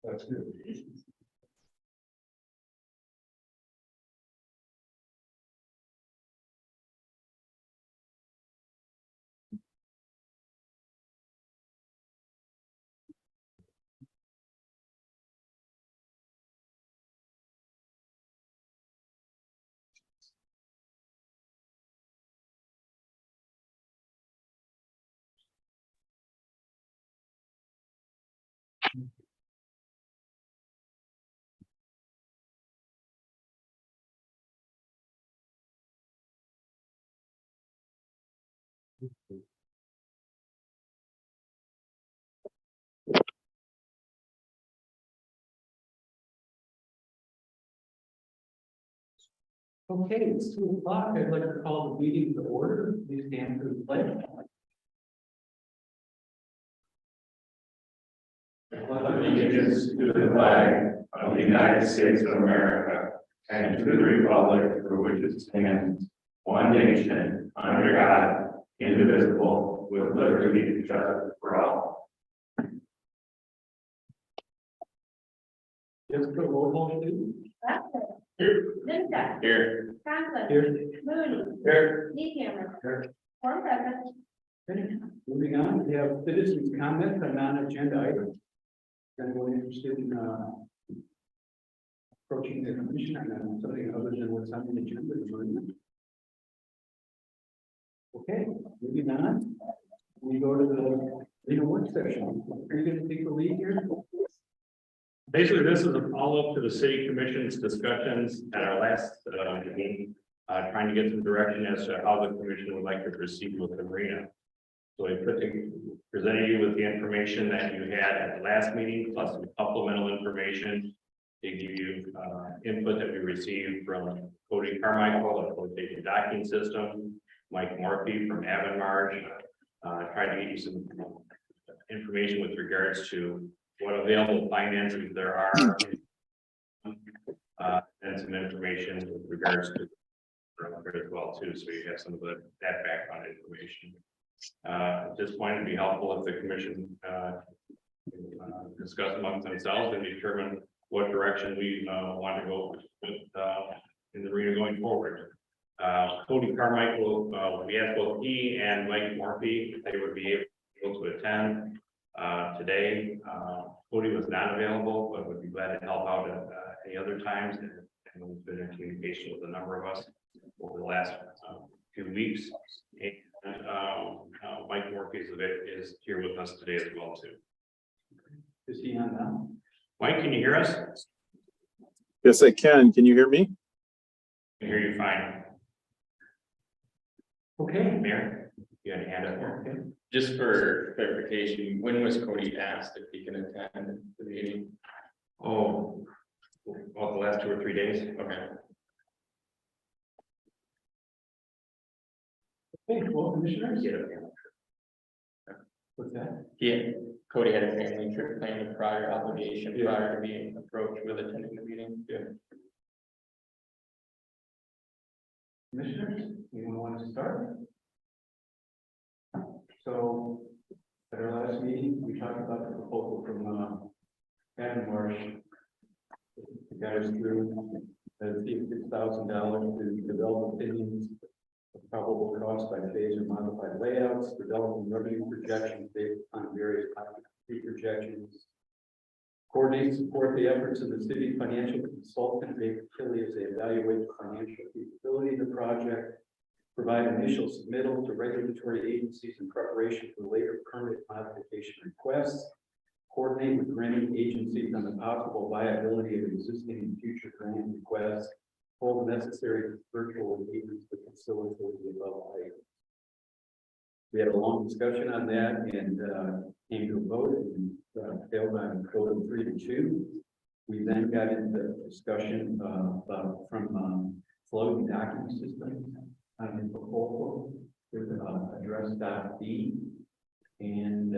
That's good. Okay, it's 2 o'clock. I'd like to call the meeting to order. Please stand for the pledge. Allegiance to the flag of the United States of America and to the republic for which it stands, one nation, under God, indivisible, with liberty and justice for all. Just a roll call, please. Here. Linda. Here. Conklin. Here. Mooney. Here. Needhammer. Here. Four present. Okay, moving on, we have citizens' comments on non-agenda items. Anyone interested in approaching the commission on something other than what's on the agenda? Okay, moving on. We go to the work session. Are you going to take the lead here? Basically, this is a follow-up to the city commission's discussions at our last meeting, trying to get some direction as to how the commission would like to proceed with the marina. So I presented you with the information that you had at the last meeting, plus some supplemental information to give you input that we received from Cody Carmichael of Flotation Docking System, Mike Morphy from Avonmarge, tried to get you some information with regards to what available financing there are, and some information with regards to as well too. So you have some of that background information. At this point, it'd be helpful if the commission discuss amongst themselves and determine what direction we want to go with in the arena going forward. Cody Carmichael, we asked both he and Mike Morphy if they would be able to attend today. Cody was not available, but would be glad to help out at any other times, and we've been in communication with a number of us over the last few weeks. And Mike Morphy is here with us today as well too. Is he on now? Mike, can you hear us? Yes, I can. Can you hear me? I can hear you fine. Okay. Mayor, you had a hand up there. Okay. Just for clarification, when was Cody asked if he can attend the meeting? Oh, well, the last 2 or 3 days. Okay. Okay, well, commissioners. What's that? Cody had a family trip planned with prior obligation prior to being approached with attending the meeting. Yeah. Commissioners, anyone want to start? So, at our last meeting, we talked about the proposal from Marsh. The guys through $6,000 to develop opinions of probable cost by phase or modified layouts, developing revenue projections based on various projections. Coordinate and support the efforts of the city financial consultant, Baker Tilly, as they evaluate the financial feasibility of the project. Provide initial submittal to regulatory agencies in preparation for later permit modification requests. Coordinate with granting agencies on the possible viability of existing and future grant requests. Hold the necessary virtual meetings to facilitate the above items. We had a long discussion on that and came to a vote and failed on code of 3-2. We then got into discussion from floating docking systems on the proposal with address .b, and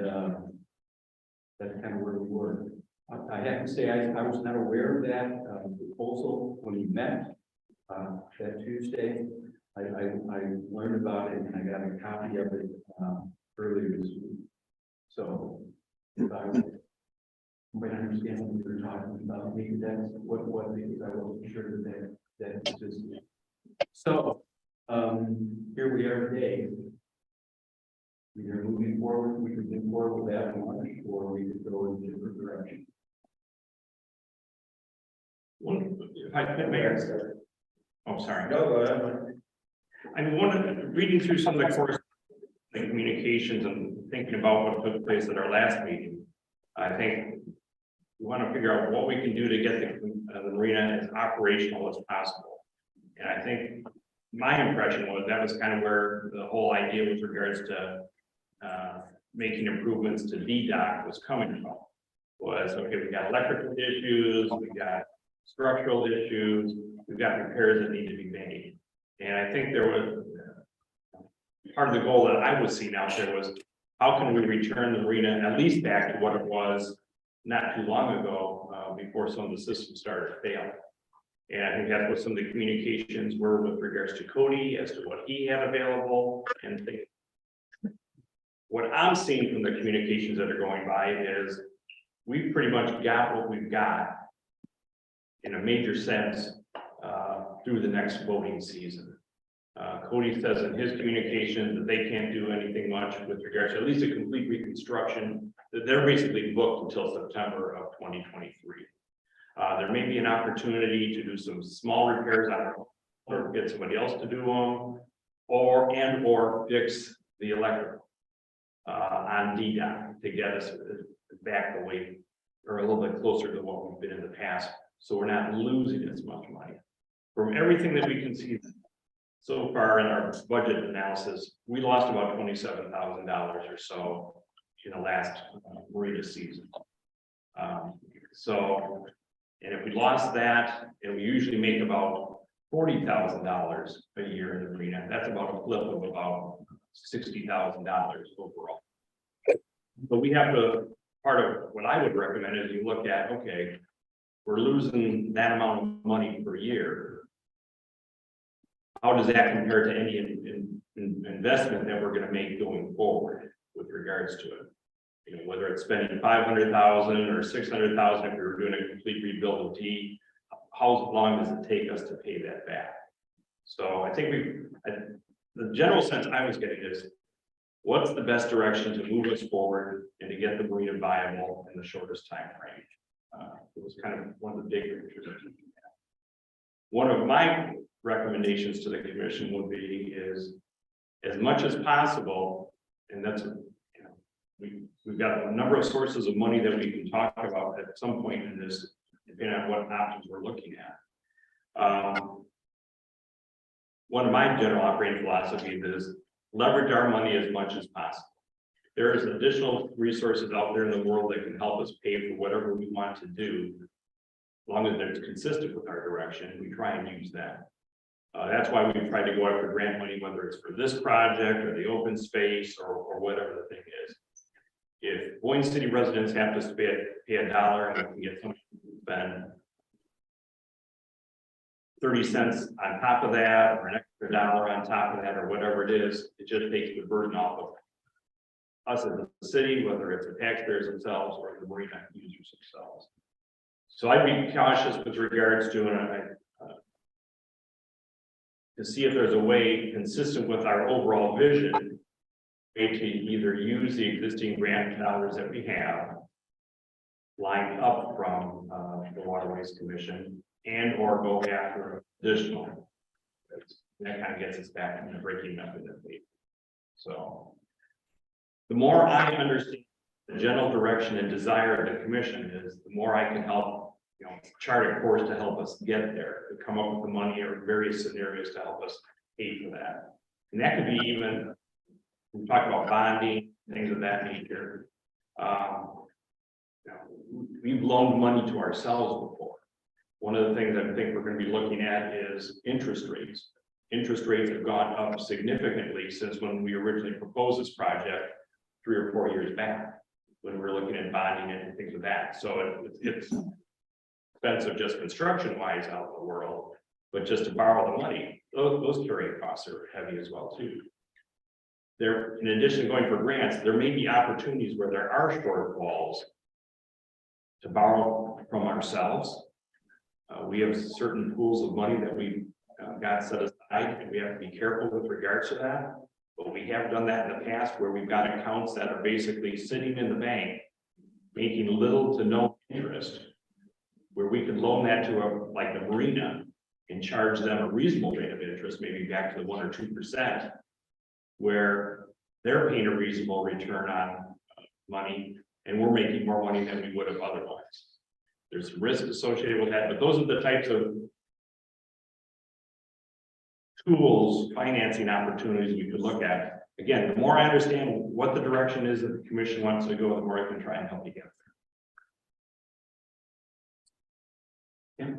that's kind of where we were. I have to say I was not aware of that proposal when we met. that Tuesday. I learned about it and I got a copy of it, earlier this week. So, if I might understand what you're talking about, maybe that's what, because I wasn't sure that existed. So, here we are today. Either moving forward, we could move forward with that one, or we could go in a different direction. If I could, Mayor. Oh, sorry. No, go ahead. I'm reading through some of the course and communications and thinking about what took place at our last meeting. I think we want to figure out what we can do to get the marina as operational as possible. And I think my impression was that was kind of where the whole idea with regards to making improvements to DDOT was coming from. Was, okay, we got electrical issues, we got structural issues, we've got repairs that need to be made. And I think there was part of the goal that I was seeing out there was how can we return the marina at least back to what it was not too long ago, before some of the systems started failing. And I think that's what some of the communications were with regards to Cody as to what he had available and things. What I'm seeing from the communications that are going by is we've pretty much got what we've got in a major sense through the next voting season. Cody says in his communication that they can't do anything much with regards to at least a complete reconstruction, that they're basically booked until September of 2023. There may be an opportunity to do some small repairs on it or get somebody else to do them or fix the electrical on DDOT to get us back the way or a little bit closer to what we've been in the past. So we're not losing as much money. From everything that we can see so far in our budget analysis, we lost about $27,000 or so in the last marina season. And if we lost that, and we usually make about $40,000 a year in the marina, that's about a flip of about $60,000 overall. But we have to, part of what I would recommend is you look at, okay, we're losing that amount of money per year. How does that compare to any investment that we're going to make going forward with regards to it? You know, whether it's spending $500,000 or $600,000, if we were doing a complete rebuild of T, how long does it take us to pay that back? So I think the general sense I was getting is, what's the best direction to move us forward and to get the marina viable in the shortest time frame? It was kind of one of the big pictures. One of my recommendations to the commission would be is, as much as possible, and that's, you know, we've got a number of sources of money that we can talk about at some point in this, depending on what options we're looking at. One of my general operating philosophies is leverage our money as much as possible. There is additional resources out there in the world that can help us pay for whatever we want to do. As long as it's consistent with our direction, we try and use that. That's why we try to go after grant money, whether it's for this project or the open space or whatever the thing is. If Boyne City residents have to pay $1 and we can get someone to spend 30 cents on top of that, or an extra $1 on top of that, or whatever it is, it just takes the burden off of us as a city, whether it's the taxpayers themselves or the marina users themselves. So I'd be cautious with regards to to see if there's a way consistent with our overall vision to either use the existing grant dollars that we have lined up from the Waterways Commission and or go after additional. That kind of gets us back into breaking up in the fleet. So the more I understand the general direction and desire of the commission is, the more I can help, you know, chart a course to help us get there, to come up with the money or various scenarios to help us pay for that. And that could be even, we talk about bonding, things of that nature. You know, we've loaned money to ourselves before. One of the things I think we're going to be looking at is interest rates. Interest rates have gone up significantly since when we originally proposed this project 3 or 4 years back, when we were looking at bonding it and things of that. So it's expensive just construction wise out in the world, But just to borrow the money, those carrying costs are heavy as well too. There, in addition to going for grants, there may be opportunities where there are shortfalls to borrow from ourselves. We have certain pools of money that we got set aside, and we have to be careful with regards to that. But we have done that in the past where we've got accounts that are basically sitting in the bank, making little to no interest, where we could loan that to like the marina and charge them a reasonable rate of interest, maybe back to the 1 or 2%, where they're paying a reasonable return on money, and we're making more money than we would have otherwise. There's risk associated with that, but those are the types of tools, financing opportunities we could look at. Again, the more I understand what the direction is that the commission wants to go, the more I can try and help you get there.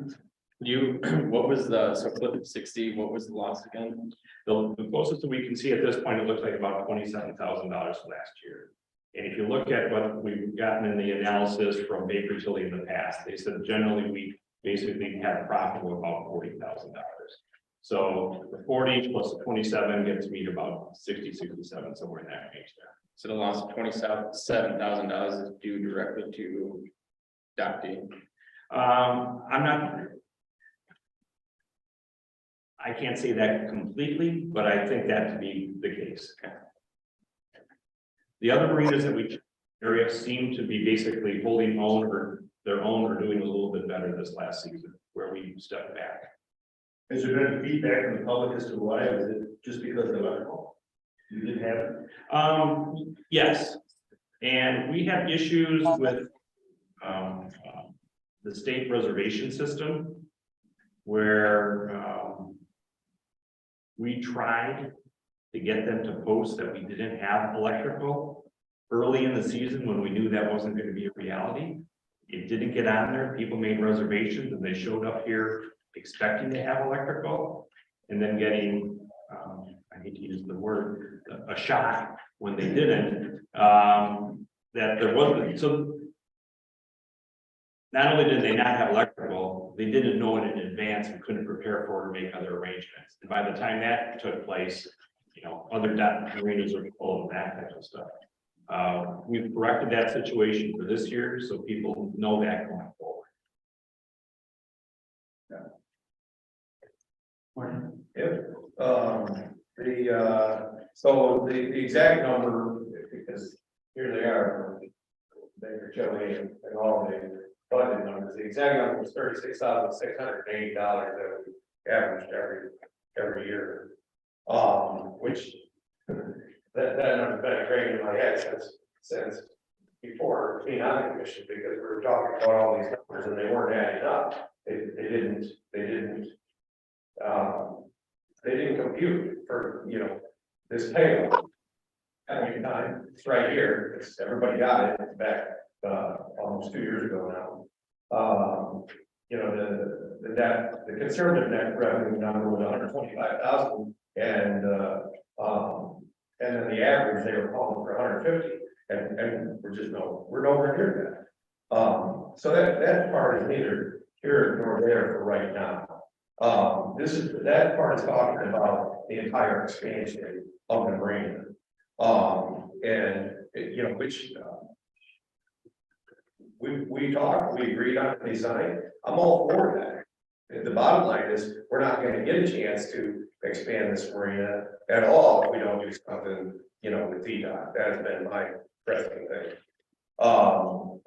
What was the, so flip of 60, what was the loss again? The closest that we can see at this point, it looks like about $27,000 last year. And if you look at what we've gotten in the analysis from Baker Tilly in the past, they said generally we basically had a profit of about $40,000. So the 40 plus the 27 gets me to about 60, 67, somewhere in that range there. So the loss of $27,000 is due directly to Doc D. I can't say that completely, but I think that to be the case. The other marinas that we area seem to be basically holding on or their own or doing a little bit better this last season, where we stepped back. Has there been feedback from the public as to why? Was it just because of electrical? You didn't have it? Yes, and we have issues with the state reservation system, where we tried to get them to post that we didn't have electrical early in the season when we knew that wasn't going to be a reality. It didn't get on there. People made reservations and they showed up here expecting to have electrical, and then getting, I hate to use the word, a shock when they didn't, that there wasn't. So not only did they not have electrical, they didn't know it in advance and couldn't prepare for it or make other arrangements. And by the time that took place, you know, other marinas are full of that type of stuff. We've corrected that situation for this year, so people know that going forward. So the exact number, because here they are, Baker Tilly and all the budget numbers, the exact number was $36,680 that we averaged every year. Which that number's been great in my head since before being on the commission, because we were talking about all these numbers and they weren't adding up. They didn't compute for, you know, this payoff. I mean, it's right here. Everybody got it. It's back almost 2 years ago now. You know, the conservative net revenue number was 125,000, and then the average they were calling for 150, and we're nowhere near that. So that part is neither here nor there for right now. That part is talking about the entire expansion of the marina. And you know, which we talked, we agreed on the design. I'm all for that. And the bottom line is we're not going to get a chance to expand this marina at all if we don't do something, you know, with DDOT. That has been my pressing thing.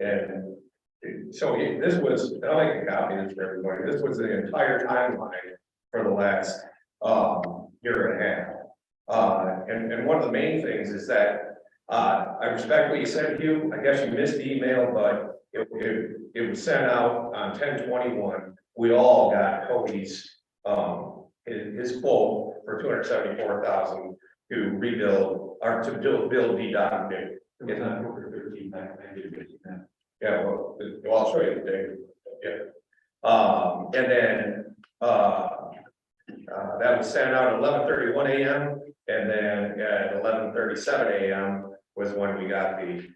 And so this was, and I'll make a copy of this for everybody. This was the entire timeline for the last year and a half. And one of the main things is that I respect what you said, Hugh. I guess you missed the email, but it was sent out on 10/21. We all got Cody's his quote for $274,000 to rebuild or to build DDOT. It's not over 13 back. Yeah, well, I'll show you the data. Yeah. And then that was sent out at 11:31 a.m. and then at 11:37 a.m. was when we got the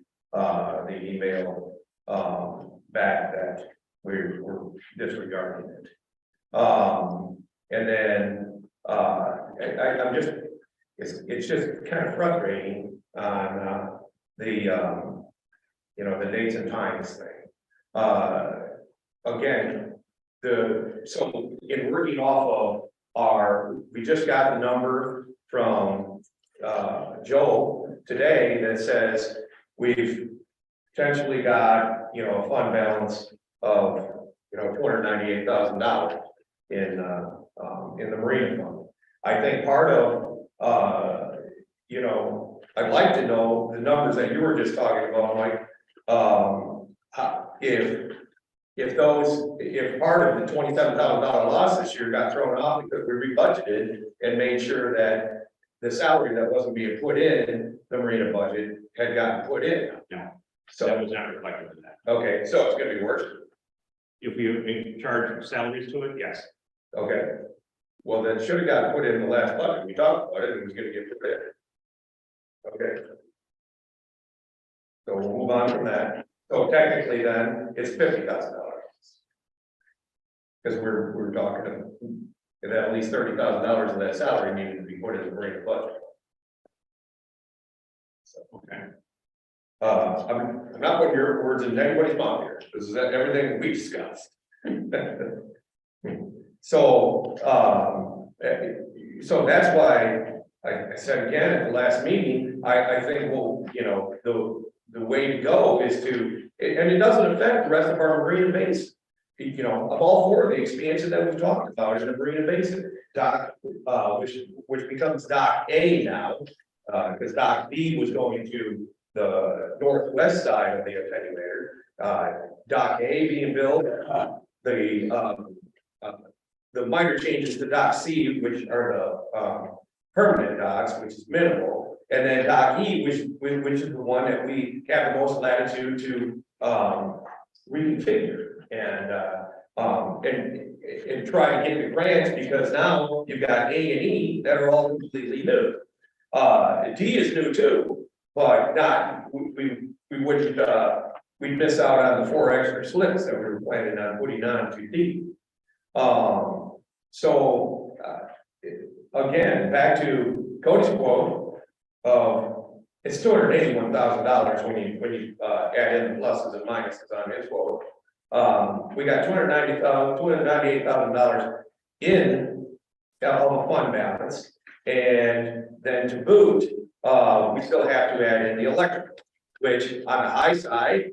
email back that we were disregarding it. And then, I'm just, it's just kind of frustrating on, the dates and times thing. Again, so in working off of we just got the number from, Joe today that says we've potentially got, a fund balance of, $298,000 in the Marine Fund. I think part of, I'd like to know the numbers that you were just talking about, Mike. If part of the $27,000 loss this year got thrown off because we rebudgeted and made sure that the salary that wasn't being put in the Marina budget had gotten put in. No, that So, was not reflected in that. okay, so it's gonna be worse. If you charge salaries to it, yes. Okay. Well, that should have gotten put in the last budget. We talked about it, and it was gonna get put in. Okay. So we'll move on from that. So technically then, it's $50,000. Because we're talking, at least $30,000 of that salary needed to be put in the Marina budget. Okay. I'm not putting your words in anybody's mouth here. This is everything we discussed. So that's why I said again at the last meeting, I think, well, the way to go is to, and it doesn't affect the rest of our marina base. I'm all for the expansion that we've talked about in the Marina Basin, dock, which becomes dock A now, because dock B was going to the northwest side of the attenuator. Dock A being built, the minor changes to dock C, which are the permanent docks, which is minimal, and then dock E, which is the one that we have the most latitude to reconfigure and try to get the grants, because now you've got A and E that are all completely new. D is new too, but not, we wouldn't, we'd miss out on the 4 extra slips that we were planning on putting on to D. Again, back to Cody's quote, it's $281,000 when you add in the pluses and minuses on his quote. We got $298,000 in all the fund balance, and then to boot, we still have to add in the electric, which on the high side,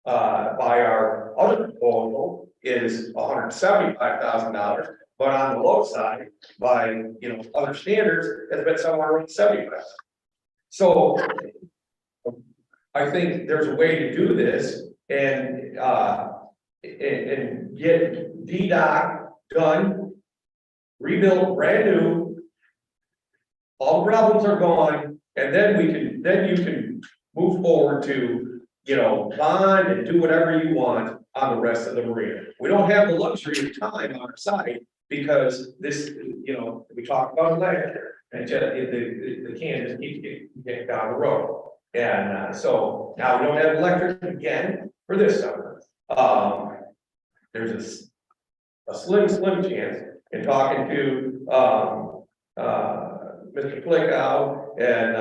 by our other proposal is $175,000, but on the low side, by other standards, has been somewhere around 75. So I think there's a way to do this and get D-Dock done, rebuilt brand new. All the problems are gone, and then you can move forward to, bond and do whatever you want on the rest of the marina. We don't have the luxury of time on our side because this, we talked about it last year, and the can just keeps getting down the road. And so now we don't have electric again for this summer. There's a slim chance in talking to Mr. Flickow and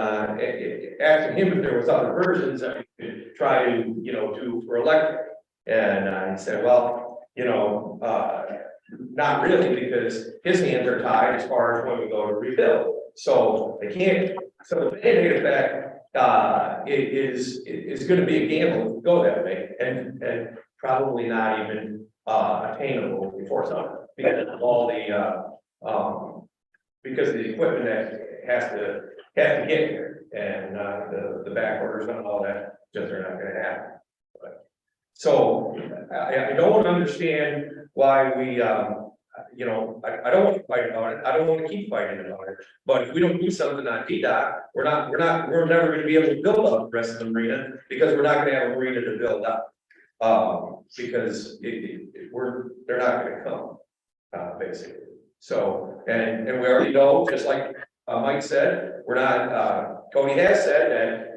asking him if there was other versions that we could try to do for electric. And he said, well, not really, because his hands are tied as far as when we go to rebuild. So they can't. So the band-aid effect is going to be a gamble if we go that way, and probably not even attainable before summer because of all the because of the equipment that has to get here, and the back orders and all that just are not going to happen. So I don't understand why we I don't want to fight about it. I don't want to keep fighting about it. But if we don't do something on DDOT, we're never going to be able to build up the rest of the marina, because we're not going to have a marina to build up. Because they're not going to come, basically. So, and we already know, just like Mike said, we're not, Cody has said that,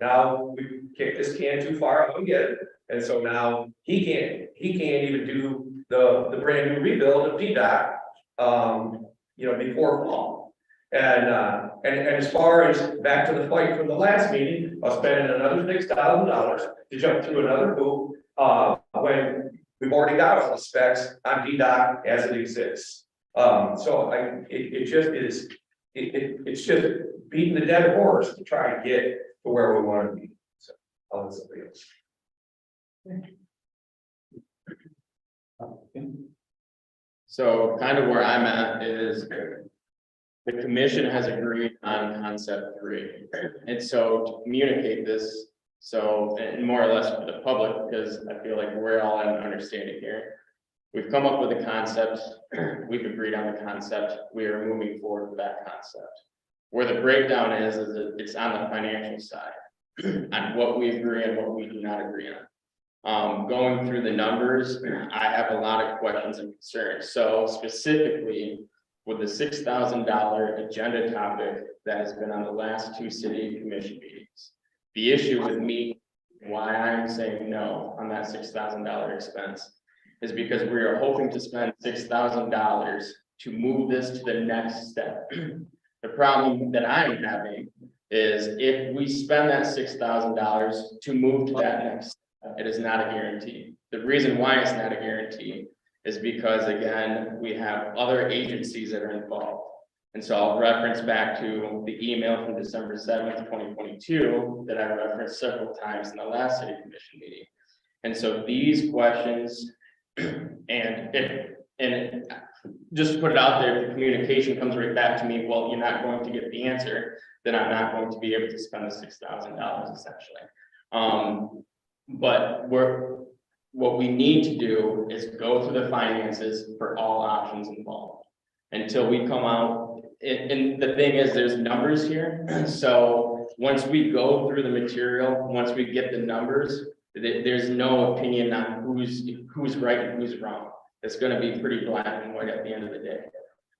now we kicked this can too far out and get it. And so now he can't even do the brand new rebuild of DDOT before fall. And as far as back to the fight from the last meeting, I'll spend another $6,000 to jump through another hoop, when we've already got all the specs on DDOT as it exists. So it's just beating the dead horse to try to get to where we want to be. So I'll let somebody else. So kind of where I'm at is the commission has agreed on concept 3. And so to communicate this, and more or less for the public, because I feel like we're all in understanding here. We've come up with a concept, we've agreed on the concept, we are moving forward with that concept. Where the breakdown is that it's on the financial side, on what we agree and what we do not agree on. Going through the numbers, I have a lot of questions and concerns. So specifically with the $6,000 agenda topic that has been on the last 2 city commission meetings. The issue with me, why I'm saying no on that $6,000 expense, is because we are hoping to spend $6,000 to move this to the next step. The problem that I'm having is if we spend that $6,000 to move to that next step, it is not a guarantee. The reason why it's not a guarantee is because, again, we have other agencies that are involved. And so I'll reference back to the email from December 7th, 2022, that I referenced several times in the last city commission meeting. And so these questions, and just to put it out there, if the communication comes right back to me, well, you're not going to get the answer, then I'm not going to be able to spend the $6,000 essentially. But what we need to do is go through the finances for all options involved until we come out. And the thing is, there's numbers here. So once we go through the material, once we get the numbers, there's no opinion on who's right and who's wrong. It's going to be pretty black and white at the end of the day.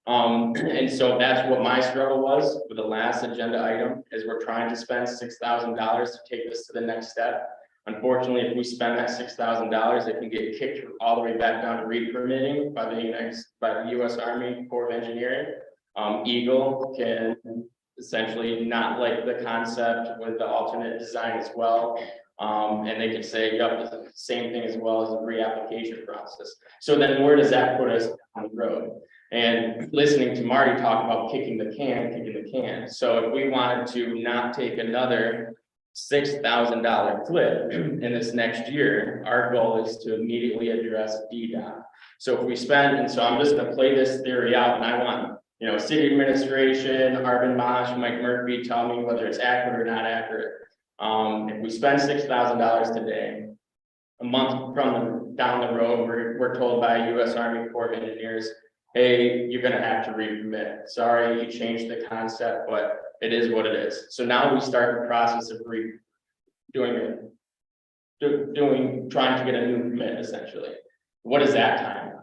And so that's what my struggle was with the last agenda item, is we're trying to spend $6,000 to take this to the next step. Unfortunately, if we spend that $6,000, it can get kicked all the way back down to re-permitting by the U.S. Army Corps of Engineering. Eagle can essentially not like the concept with the alternate design as well. And they can say, yep, it's the same thing as well as the reapplication process. So then where does that put us on the road? And listening to Marty talk about kicking the can. So if we wanted to not take another $6,000 flip in this next year, our goal is to immediately address DDOT. So if we spend, and so I'm just gonna play this theory out, and I want, city administration, Arvin Mosh, Mike Murphy, tell me whether it's accurate or not accurate. If we spend $6,000 today, a month down the road, we're told by U.S. Army Corps of Engineers, hey, you're gonna have to re-permit. Sorry, you changed the concept, but it is what it is. So now we start the process of trying to get a new permit essentially. What is that time?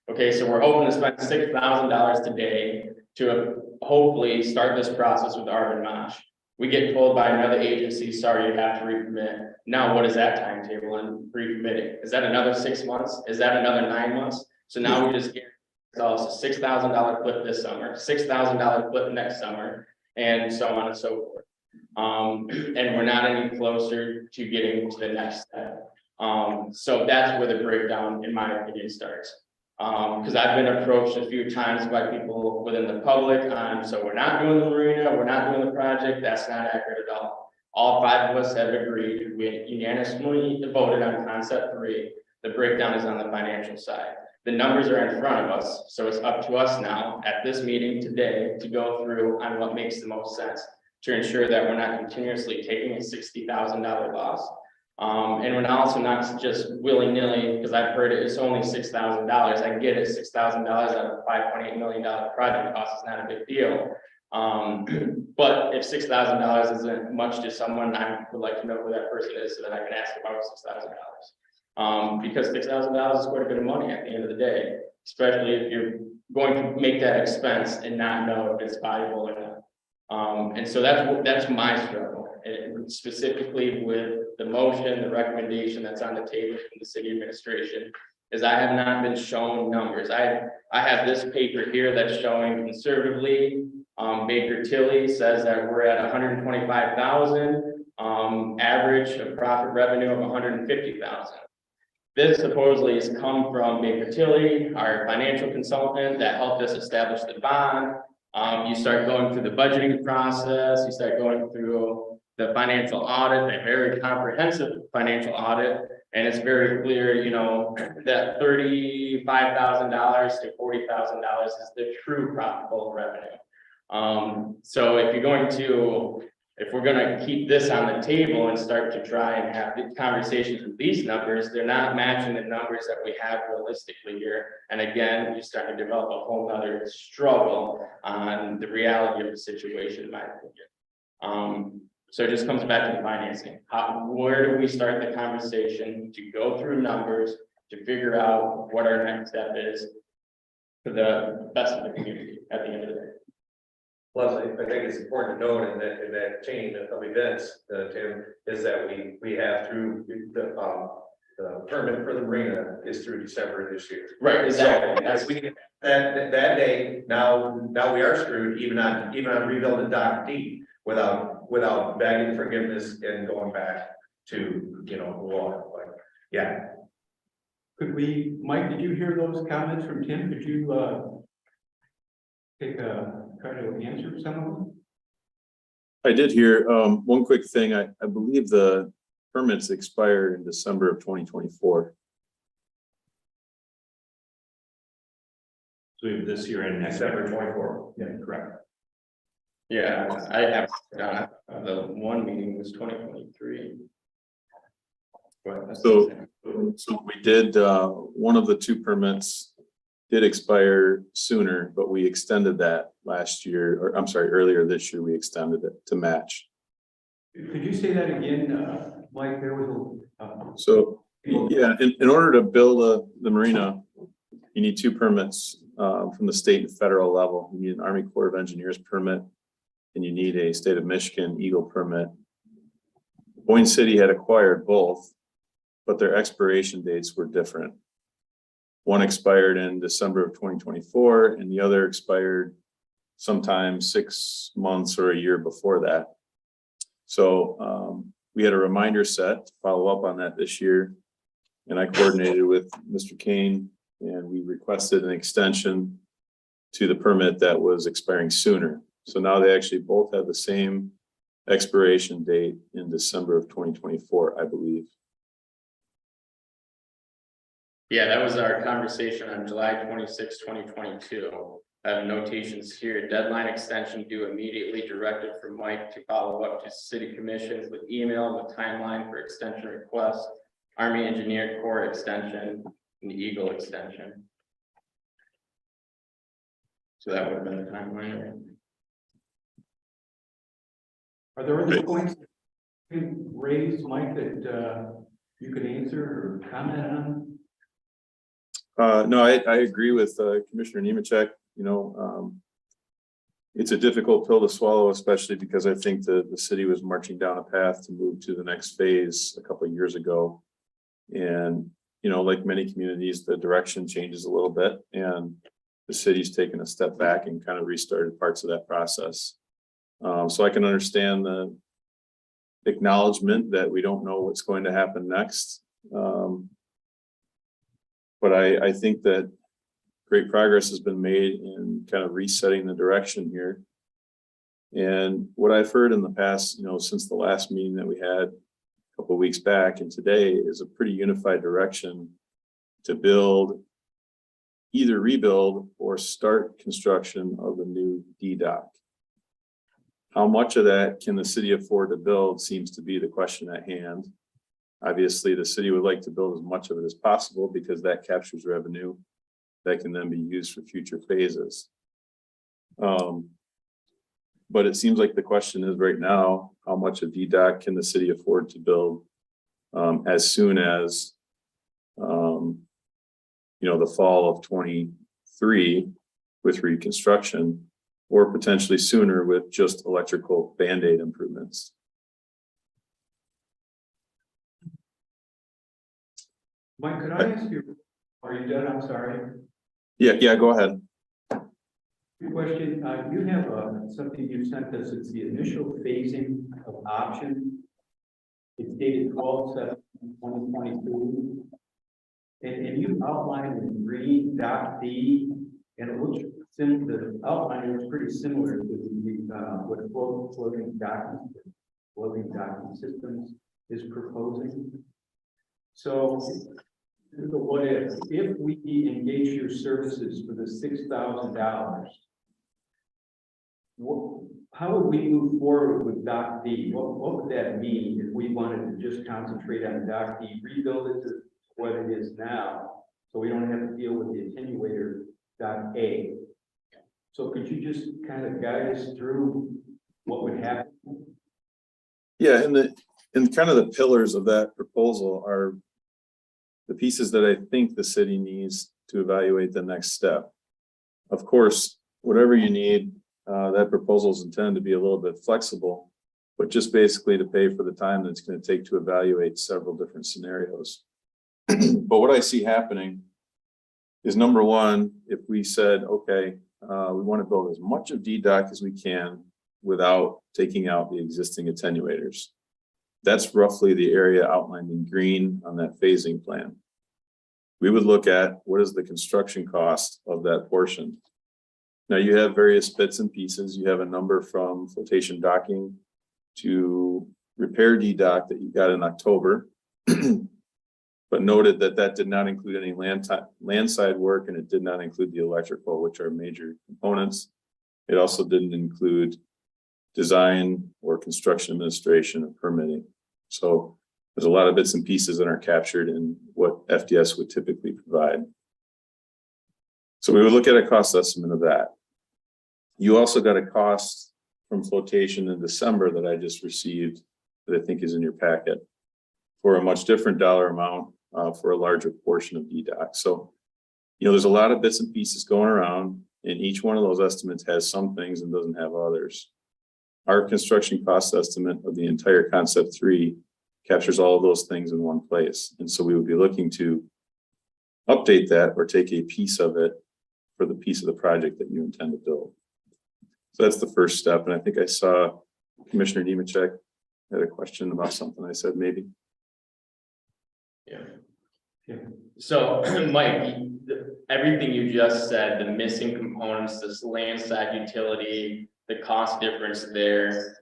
Okay, so we're hoping to spend $6,000 today to hopefully start this process with Arvin Mosh. We get told by another agency, sorry, you have to re-permit. Now, what is that timetable on re-permitting? Is that another 6 months? Is that another 9 months? So now we just get ourselves a $6,000 flip this summer, $6,000 flip next summer, and so on and so forth. And we're not any closer to getting to the next step. So that's where the breakdown, in my opinion, starts. Because I've been approached a few times by people within the public on, so we're not doing the marina, we're not doing the project. That's not accurate at all. All 5 of us have agreed. We unanimously voted on concept 3. The breakdown is on the financial side. The numbers are in front of us, so it's up to us now at this meeting today to go through on what makes the most sense to ensure that we're not continuously taking a $60,000 loss. And we're also not just willy-nilly, because I've heard it's only $6,000. I get it, $6,000 out of a $5.8 million project cost is not a big deal. But if $6,000 isn't much to someone, I would like to know who that person is so that I can ask about $6,000. Because $6,000 is quite a bit of money at the end of the day, especially if you're going to make that expense and not know if it's valuable or not. And so that's my struggle, and specifically with the motion, the recommendation that's on the table from the city administration, is I have not been shown numbers. I have this paper here that's showing conservatively, Baker Tilly says that we're at 125,000, average of profit revenue of 150,000. This supposedly has come from Baker Tilly, our financial consultant that helped us establish the bond. You start going through the budgeting process, you start going through the financial audit, a very comprehensive financial audit. And it's very clear, you know, that $35,000 to $40,000 is the true profitable revenue. So if we're gonna keep this on the table and start to try and have the conversations with these numbers, they're not matching the numbers that we have realistically here. And again, you start to develop a whole nother struggle on the reality of the situation, in my opinion. So it just comes back to the financing. Where do we start the conversation to go through numbers to figure out what our next step is for the best of the community at the end of the day? Plus, I think it's important to note in that chain of events, Tim, is that we have through the permit for the marina is through December of this year. Right, exactly. As we get that day, now we are screwed even on rebuilding Dock D without begging forgiveness and going back to, you know, the water. But yeah. Could we, Mike, did you hear those comments from Tim? Could you try to answer some of them? I did hear, one quick thing. I believe the permits expire in December of 2024. So we have this year and next. December 24. Yeah, correct. Yeah, I have, the one meeting was 2023. But that's So- the same. So we did, one of the two permits did expire sooner, but we extended that last year, or I'm sorry, earlier this year, we extended it to match. Could you say that again, Mike? There was So, yeah, in order to build the marina, you need two permits from the state and federal level. You need an Army Corps of Engineers permit, and you need a state of Michigan Eagle permit. Boyne City had acquired both, but their expiration dates were different. One expired in December of 2024, and the other expired sometime 6 months or a year before that. So we had a reminder set to follow up on that this year. And I coordinated with Mr. Kane, and we requested an extension to the permit that was expiring sooner. So now they actually both have the same expiration date in December of 2024, I believe. Yeah, that was our conversation on July 26, 2022. I have notations here, deadline extension due immediately, directed from Mike to follow up to city commissions with email with timeline for extension request, Army Engineer Corps extension, and the Eagle extension. So that would have been the timeline. Are there other points raised, Mike, that you could answer or comment on? No, I agree with Commissioner Nemechek. You know, it's a difficult pill to swallow, especially because I think the city was marching down a path to move to the next phase a couple of years ago. And, you know, like many communities, the direction changes a little bit, and the city's taken a step back and kind of restarted parts of that process. So I can understand the acknowledgement that we don't know what's going to happen next. But I think that great progress has been made in kind of resetting the direction here. And what I've heard in the past, you know, since the last meeting that we had a couple of weeks back and today, is a pretty unified direction to build, either rebuild or start construction of the new D-dock. How much of that can the city afford to build seems to be the question at hand. Obviously, the city would like to build as much of it as possible because that captures revenue that can then be used for future phases. But it seems like the question is right now, how much of D-dock can the city afford to build as soon as, you know, the fall of 23 with reconstruction, or potentially sooner with just electrical Band-Aid improvements. Mike, could I ask you Are you done? I'm sorry. Yeah, go ahead. Good question. You have something you sent us. It's the initial phasing of options. It's dated 12/7/2022. And you outlined in green dot D, and it looks the outline looks pretty similar to what floating docking systems is proposing. So what if we engage your services for the $6,000? How would we move forward with Dock D? What would that mean if we wanted to just concentrate on Dock D, rebuild it to what it is now, so we don't have to deal with the attenuator Dock A? So could you just kind of guide us through what would happen? Yeah, and kind of the pillars of that proposal are the pieces that I think the city needs to evaluate the next step. Of course, whatever you need, that proposal is intended to be a little bit flexible, but just basically to pay for the time that it's going to take to evaluate several different scenarios. But what I see happening is, number one, if we said, okay, we want to build as much of D-Dock as we can without taking out the existing attenuators. That's roughly the area outlined in green on that phasing plan. We would look at what is the construction cost of that portion. Now you have various bits and pieces. You have a number from flotation docking to repair D-Dock that you got in October, but noted that that did not include any landside work, and it did not include the electrical, which are major components. It also didn't include design or construction administration or permitting. So there's a lot of bits and pieces that aren't captured in what FDS would typically provide. So we would look at a cost estimate of that. You also got a cost from flotation in December that I just received that I think is in your packet for a much different dollar amount for a larger portion of D-Dock. So, there's a lot of bits and pieces going around, and each one of those estimates has some things and doesn't have others. Our construction cost estimate of the entire concept 3 captures all of those things in one place. And so we would be looking to update that or take a piece of it for the piece of the project that you intend to build. So that's the first step. And I think I saw Commissioner Nemechek had a question about something I said maybe. Yeah. So, Mike, everything you just said, the missing components, this landside utility, the cost difference there,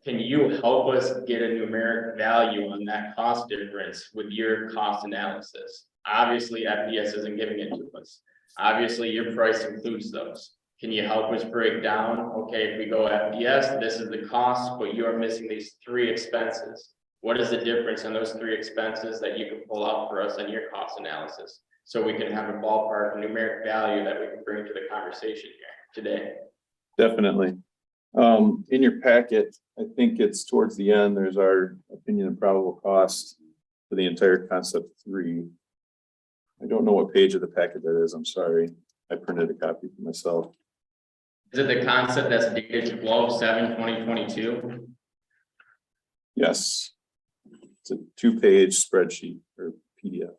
can you help us get a numeric value on that cost difference with your cost analysis? Obviously, FDS isn't giving it to us. Obviously, your price includes those. Can you help us break down, okay, if we go FDS, this is the cost, but you're missing these 3 expenses. What is the difference in those 3 expenses that you can pull out for us on your cost analysis? So we can have a ballpark numeric value that we can bring to the conversation here today. Definitely. In your packet, I think it's towards the end, there's our opinion and probable cost for the entire concept 3. I don't know what page of the packet that is. I'm sorry. I printed a copy for myself. Is it the concept that's dated 12/7/2022? Yes. It's a 2-page spreadsheet or PDF.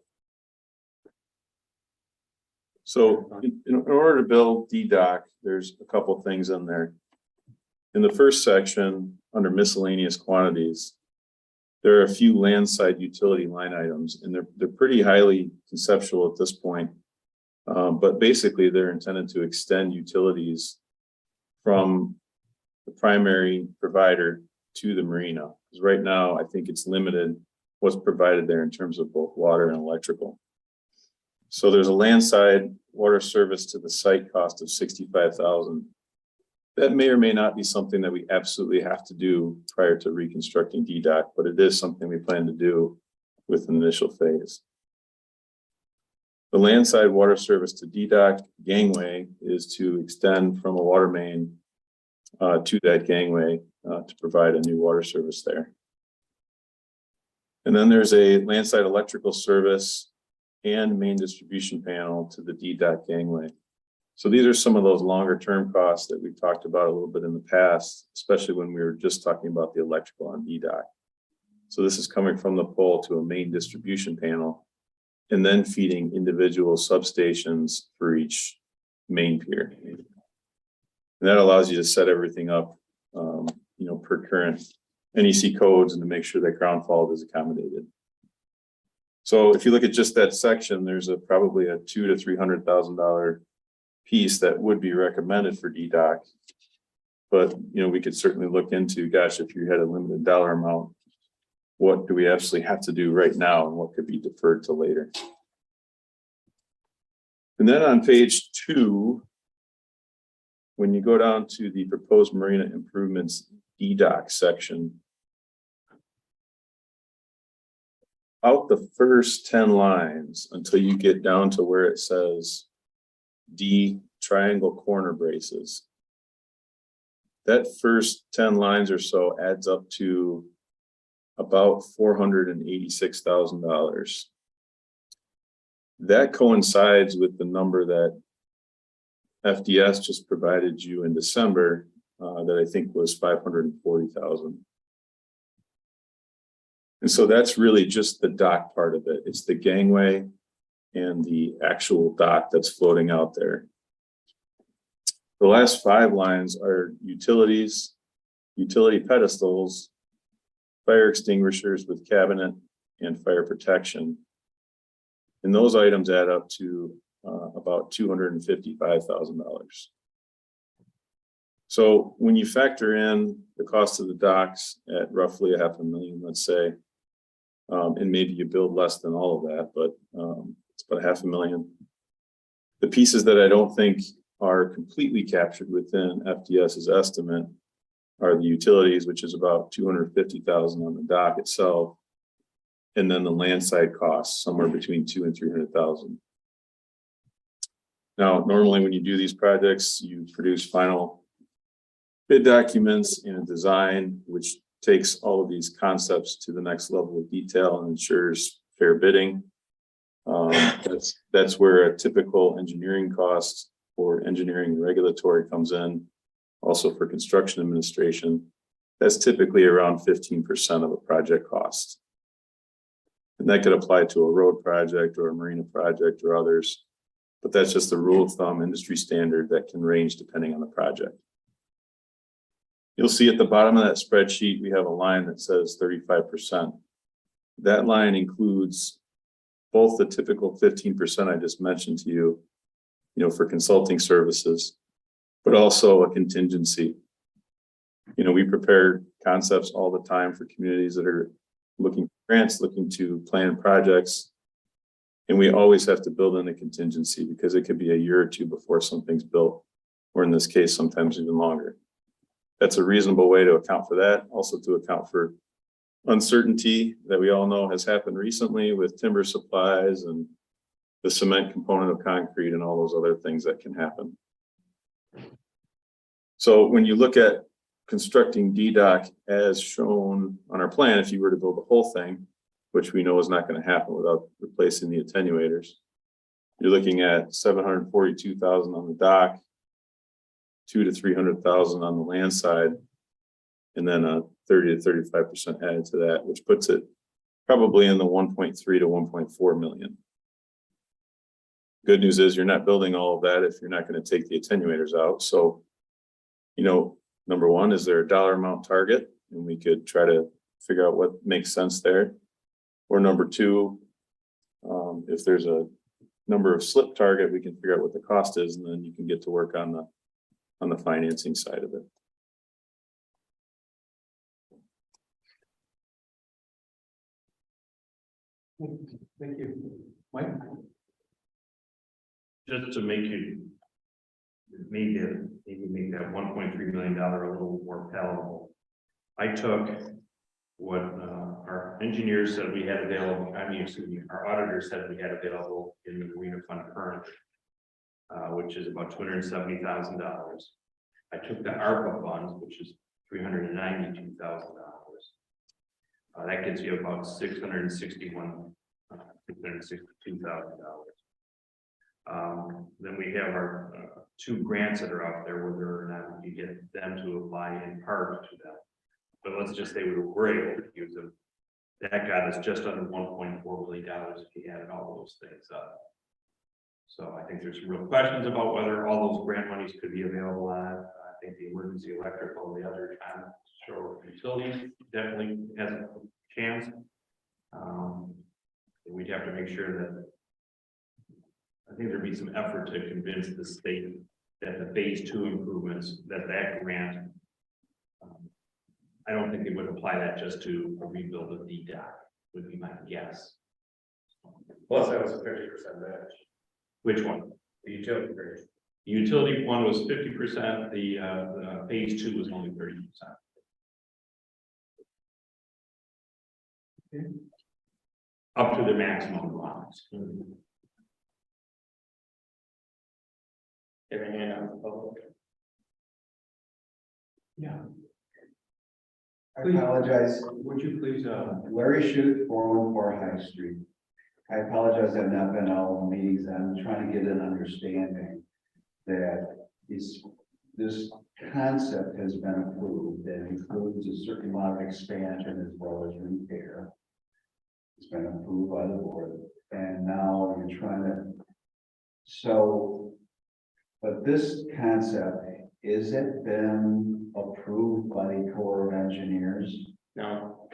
So in order to build D-Dock, there's a couple things in there. In the first section, under miscellaneous quantities, there are a few landside utility line items, and they're pretty highly conceptual at this point. But basically, they're intended to extend utilities from the primary provider to the marina. Because right now, I think it's limited what's provided there in terms of both water and electrical. So there's a landside water service to the site cost of $65,000. That may or may not be something that we absolutely have to do prior to reconstructing D-Dock, but it is something we plan to do with an initial phase. The landside water service to D-Dock gangway is to extend from a water main to that gangway to provide a new water service there. And then there's a landside electrical service and main distribution panel to the D-Dock gangway. So these are some of those longer term costs that we've talked about a little bit in the past, especially when we were just talking about the electrical on D-Dock. So this is coming from the pole to a main distribution panel and then feeding individual substations for each main pier. And that allows you to set everything up, per current NEC codes and to make sure that ground fault is accommodated. So if you look at just that section, there's probably a $200,000 to $300,000 piece that would be recommended for DDOC. But, we could certainly look into, gosh, if you had a limited dollar amount, what do we actually have to do right now and what could be deferred to later? And then on page 2, when you go down to the proposed marina improvements DDOC section, out the first 10 lines until you get down to where it says D triangle corner braces. That first 10 lines or so adds up to about $486,000. That coincides with the number that FDS just provided you in December, that I think was 540,000. And so that's really just the dock part of it. It's the gangway and the actual dock that's floating out there. The last 5 lines are utilities, utility pedestals, fire extinguishers with cabinet, and fire protection. And those items add up to about $255,000. So when you factor in the cost of the docks at roughly $500,000, let's say, and maybe you build less than all of that, but it's about $500,000. The pieces that I don't think are completely captured within FDS's estimate are the utilities, which is about $250,000 on the dock itself, and then the landside costs somewhere between $200,000 and $300,000. Now, normally when you do these projects, you produce final bid documents and a design, which takes all of these concepts to the next level of detail and ensures fair bidding. That's where a typical engineering cost or engineering regulatory comes in. Also for construction administration, that's typically around 15% of a project cost. And that could apply to a road project or a marina project or others, but that's just the rule of thumb industry standard that can range depending on the project. You'll see at the bottom of that spreadsheet, we have a line that says 35%. That line includes both the typical 15% I just mentioned to you, for consulting services, but also a contingency. We prepare concepts all the time for communities that are looking for grants, looking to plan projects. And we always have to build in a contingency because it could be a year or two before something's built, or in this case, sometimes even longer. That's a reasonable way to account for that. Also to account for uncertainty that we all know has happened recently with timber supplies and the cement component of concrete and all those other things that can happen. So when you look at constructing DDOC as shown on our plan, if you were to build the whole thing, which we know is not going to happen without replacing the attenuators, you're looking at $742,000 on the dock, $200,000 to $300,000 on the land side, and then a 30 to 35% added to that, which puts it probably in the 1.3 to 1.4 million. Good news is you're not building all of that if you're not going to take the attenuators out. So, number one, is there a dollar amount target? And we could try to figure out what makes sense there. Or number two, if there's a number of slip target, we can figure out what the cost is, and then you can get to work on the financing side of it. Thank you. Mike? Just to make you, maybe make that $1.3 million a little more palatable. I took what our engineers said we had available, our auditors said we had available in the Marina Fund currently, which is about $270,000. I took the ARPA funds, which is $392,000. That gets you about $662,000. Then we have our 2 grants that are out there, whether or not we can get them to apply in part to that. But let's just say we were able to use them. That got us just under $1.4 million if you added all those things up. So I think there's some real questions about whether all those grant monies could be available on it. I think the emergency electrical and the other kind of shore utilities definitely has a chance. We'd have to make sure that I think there'd be some effort to convince the state that the phase 2 improvements, that grant, I don't think they would apply that just to a rebuild of the dock, would be my guess. Plus that was a 50% match, Which one? the utility rate. The utility one was 50%, the phase 2 was only 30%. Up to the maximum allowance. Give a hand out to the public. Yeah. I apologize, Would you please, Larry Shute, 414 High Street. I apologize, I've not been to all the meetings, I'm trying to get an understanding that this concept has been approved, that includes a certain amount of expansion as well as repair. It's been approved by the board, and now you're trying to, but this concept, is it been approved by the Corps of Engineers? No,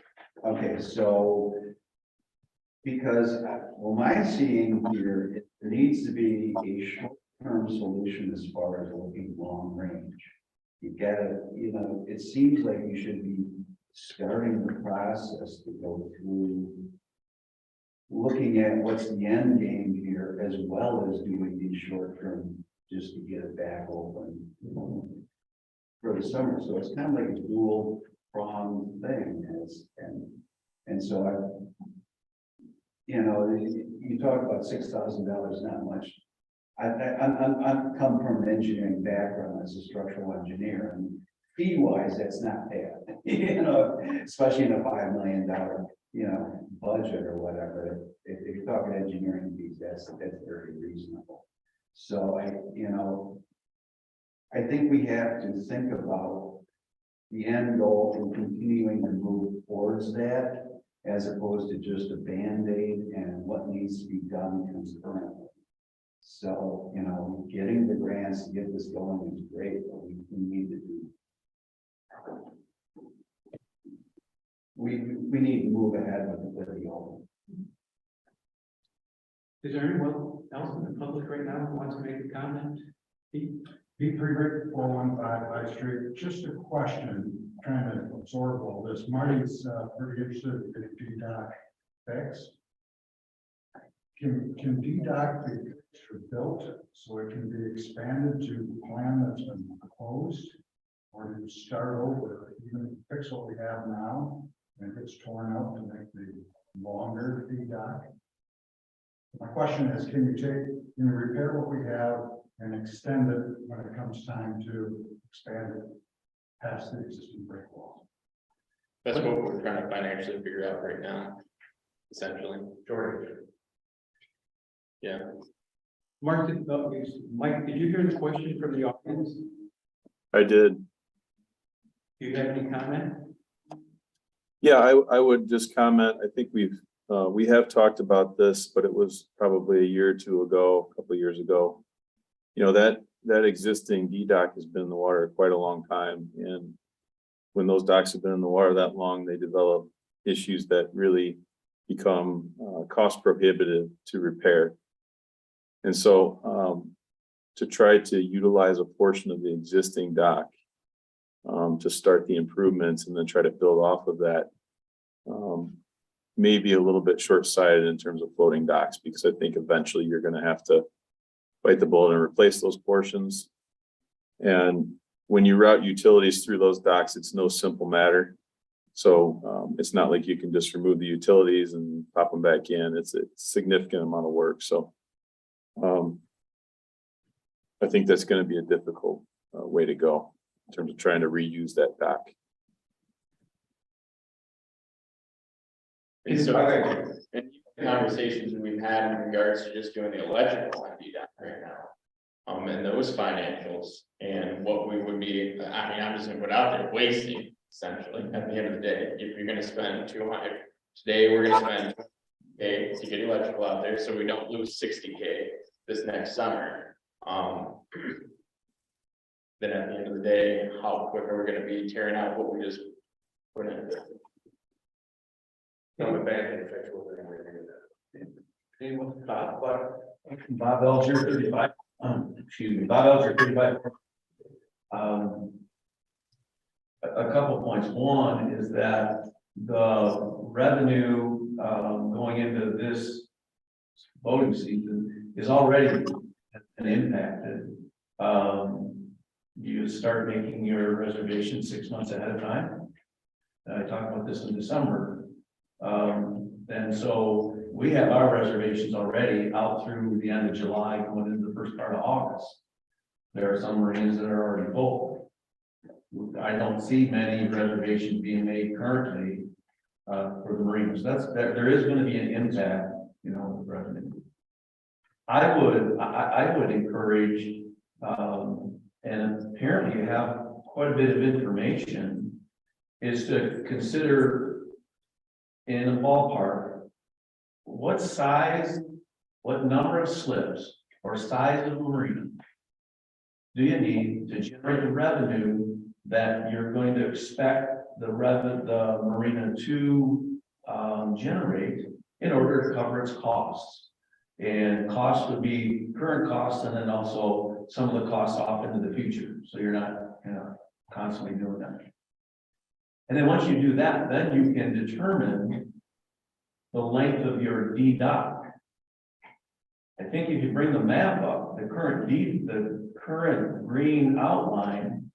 Okay, so, because what I'm seeing here, it needs to be a short-term solution as far as looking long range. You gotta, it seems like you should be starting the process to go through looking at what's the end game here, as well as doing these short-term, just to get it back open for the summer. So it's kind of like a dual pronged thing, and so you talk about $6,000, not much. I'm come from an engineering background as a structural engineer, and fee-wise, that's not bad. Especially in a $5 million budget or whatever. If you're talking engineering fees, that's very reasonable. So I think we have to think about the end goal and continuing to move towards that, as opposed to just a Band-Aid and what needs to be done concurrently. So, getting the grants to get this going is great, but we need to do. We need to move ahead with the whole. is there anyone else in the public right now who wants to make a comment? Pete? Pete Friedrich, 415 High Street. Just a question, trying to absorb all this. Marty's pretty interested in D-Dock fix. Can D-Dock be built so it can be expanded to the plan that's been proposed? Or do you start over, even fix what we have now, and it gets torn up to make the longer D-Dock? My question is, can you repair what we have and extend it when it comes time to expand it past the existing break wall? that's what we're trying to financially figure out right now, essentially. George. Yeah. Mike, did you hear the question from the audience? I did. Do you have any comment? Yeah, I would just comment, I think we have talked about this, but it was probably a year or two ago, a couple of years ago. That existing D-dock has been in the water quite a long time, and when those docks have been in the water that long, they develop issues that really become cost prohibitive to repair. And so to try to utilize a portion of the existing dock to start the improvements and then try to build off of that may be a little bit short-sighted in terms of floating docks, because I think eventually you're going to have to bite the bullet and replace those portions. And when you route utilities through those docks, it's no simple matter. So it's not like you can just remove the utilities and pop them back in. It's a significant amount of work. So I think that's going to be a difficult way to go in terms of trying to reuse that dock. And so, and conversations we've had in regards to just doing the electrical on D-Dock right now. And those financials and what we would be, I'm just gonna put out there, wasting essentially at the end of the day. If you're gonna spend Today, we're gonna spend K to get electrical out there, so we don't lose 60K this next summer. Then at the end of the day, how quick are we gonna be tearing out what we just put in? Not a bad thing, effect, we're gonna do that. Anyone stop, but Bob Elger, 35, excuse me, Bob Elger, 35. A couple points. One is that the revenue, going into this voting season is already been impacted. You start making your reservation 6 months ahead of time. I talked about this in December. And so we have our reservations already out through the end of July, going into the first part of August. There are some marinas that are already full. I don't see many reservations being made currently for the marinas. There is going to be an impact, you know, with revenue. I would encourage, and apparently you have quite a bit of information, is to consider in a ballpark, what size, what number of slips or size of marina do you need to generate the revenue that you're going to expect the marina to generate in order to cover its costs. And costs would be current costs and then also some of the costs off into the future. So you're not, you know, constantly doing that. And then once you do that, then you can determine the length of your D dock. I think if you bring the map up, the current green outline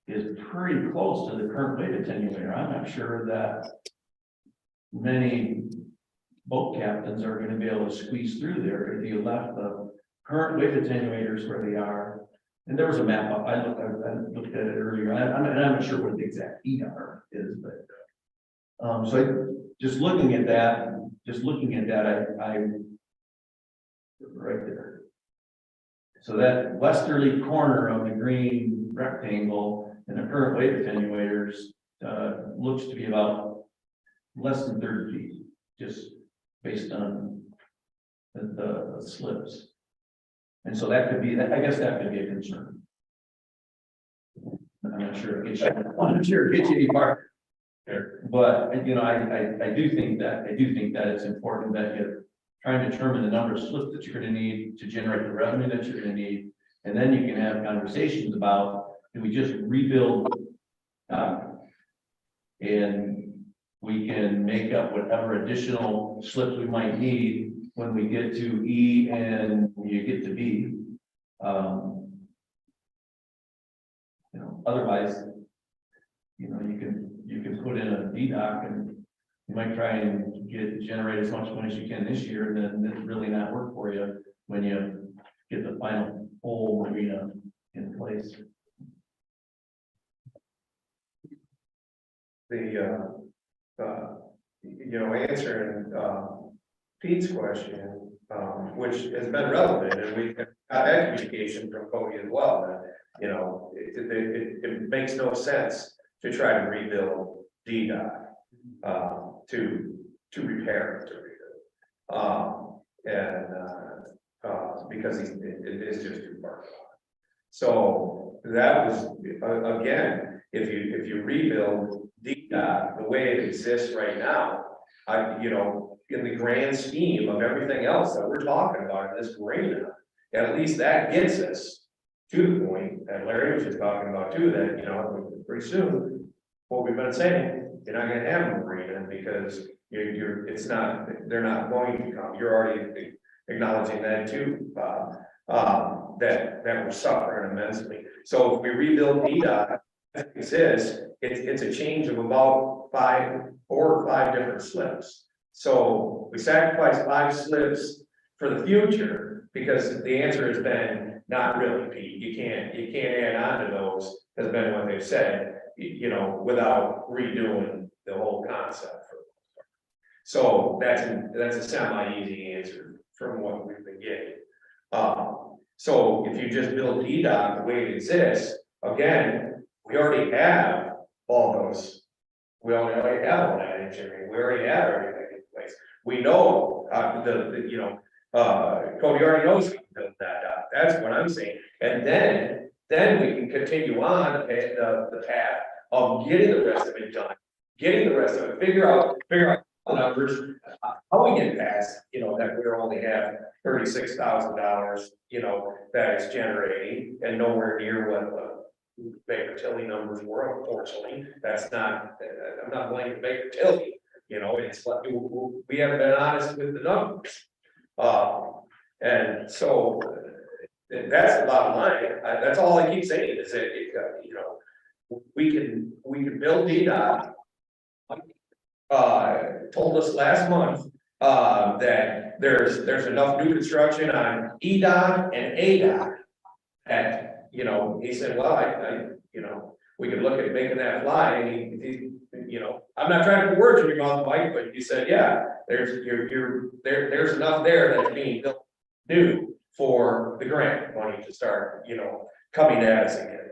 is pretty close to the current weight attenuator. I'm not sure that many boat captains are going to be able to squeeze through there if you left the current weight attenuators where they are. And there was a map up. I looked at it earlier. I'm not sure what the exact ER is, but so just looking at that, I right there. So that westerly corner of the green rectangle and the current weight attenuators looks to be about less than 30 feet, just based on the slips. And so that could be, I guess that could be a concern. I'm not sure it gets you any farther. But you know, I do think that it's important that you're trying to determine the number of slips that you're going to need to generate the revenue that you're going to need, and then you can have conversations about, do we just rebuild and we can make up whatever additional slips we might need when we get to E and you get to B. You know, otherwise, you know, you can put in a D dock and you might try and generate as much money as you can this year, and then it's really not work for you when you get the final full marina in place. You know, answering Pete's question, which has been relevant, and we got that communication from Cody as well, that, you know, it makes no sense to try to rebuild DDOT to repair it, because it is just too far. So that was, again, if you rebuild DDOT the way it exists right now, you know, in the grand scheme of everything else that we're talking about in this marina, at least that gets us to the point that Larry was just talking about too, that, you know, pretty soon, what we've been saying, you're not gonna have a marina because they're not going to come. You're already acknowledging that too, Bob, that we're suffering immensely. So if we rebuild DDOT as it exists, it's a change of about 4 or 5 different slips. So we sacrifice 5 slips for the future because the answer has been not really, Pete. You can't add on to those, has been what they've said, you know, without redoing the whole concept. So that's a semi-easy answer from what we've been getting. So if you just build DDOT the way it exists, again, we already have all those. We already have all that engineering. We already have everything. place. We know, you know, Cody already knows how to build that dock, that's what I'm saying. And then we can continue on the path of getting the rest of it done, getting the rest of it, figure out the numbers. How we get past, you know, that we're only have $36,000, you know, that it's generating and nowhere near what the Baker Tilly numbers were, unfortunately. That's not, I'm not blaming Baker Tilly, you know, it's like, we haven't been honest with the numbers. And so that's the bottom line. That's all I keep saying is that, you know, we can build DDOT. Told us last month, that there's enough new construction on EDOT and ADOT. And, you know, he said, well, I you know, we could look at making that fly, and he, you know, I'm not trying to put words in your mouth, Mike, but he said, yeah, there's enough there that's being built new for the grant money to start, you know, coming at us again.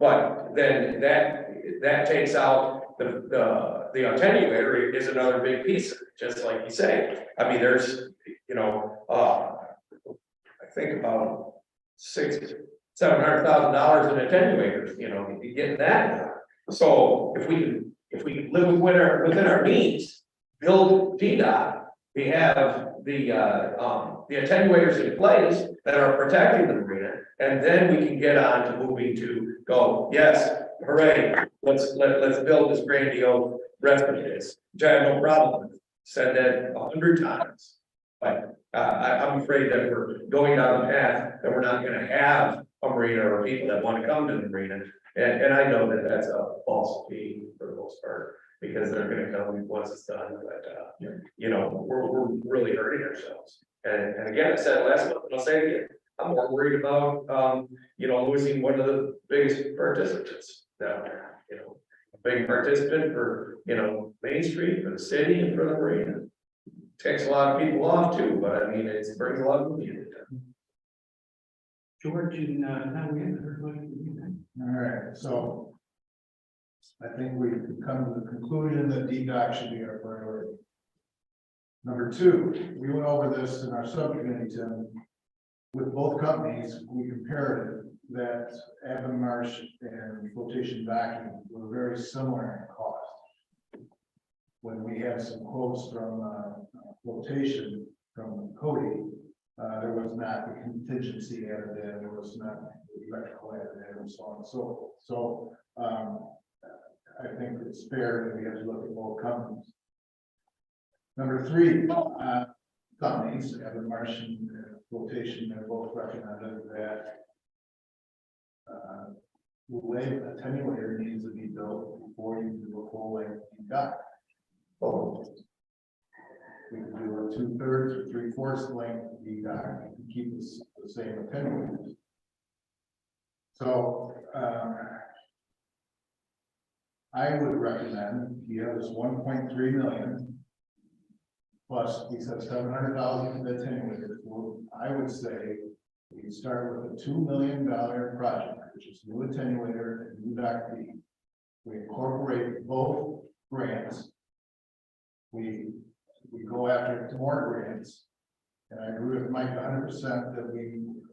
But then that takes out the attenuator is another big piece, just like you say. I mean, there's, you know, I think about $700,000 in attenuators, you know, getting that done. So if we can live within our means, build DDOT, we have the attenuators in place that are protecting the marina, and then we can get on to moving to go, yes, hooray, let's build this grandiose residence, which I have no problem with. Said that 100 times. But I'm afraid that we're going down the path that we're not gonna have a marina or people that want to come to the marina. And I know that that's a false key for the most part, because they're gonna come once it's done, but you know, we're really hurting ourselves. And again, I said it last month, and I'll say it again, I'm more worried about you know, losing one of the biggest participants down there, you know. A big participant for, you know, Main Street, for the city and for the marina. Takes a lot of people off too, but I mean, it brings a lot of money in. George and, All right, so I think we've come to the conclusion that DDOT should be our priority. Number two, we went over this in our subcommittee, Tim. With both companies, we compared that Avon Marsh and Flotation Docking were very similar in cost. When we had some quotes from Flotation from Cody, there was not the contingency added in, there was not the electrical added in, and so on and so forth. So I think it's fair that we have to look at both companies. Number three, companies, Avon Marsh and Flotation, they're both recommended that the way attenuator needs to be built before you do a full length dock. We can do a 2/3 or 3/4 length dock and keep this the same attenuators. So I would recommend you have this 1.3 million. Plus, we said 700,000 for the attenuators. Well, I would say we start with a $2 million project, which is new attenuator and new dock B. We incorporate both grants. We go after more grants. And I agree with Mike 100% that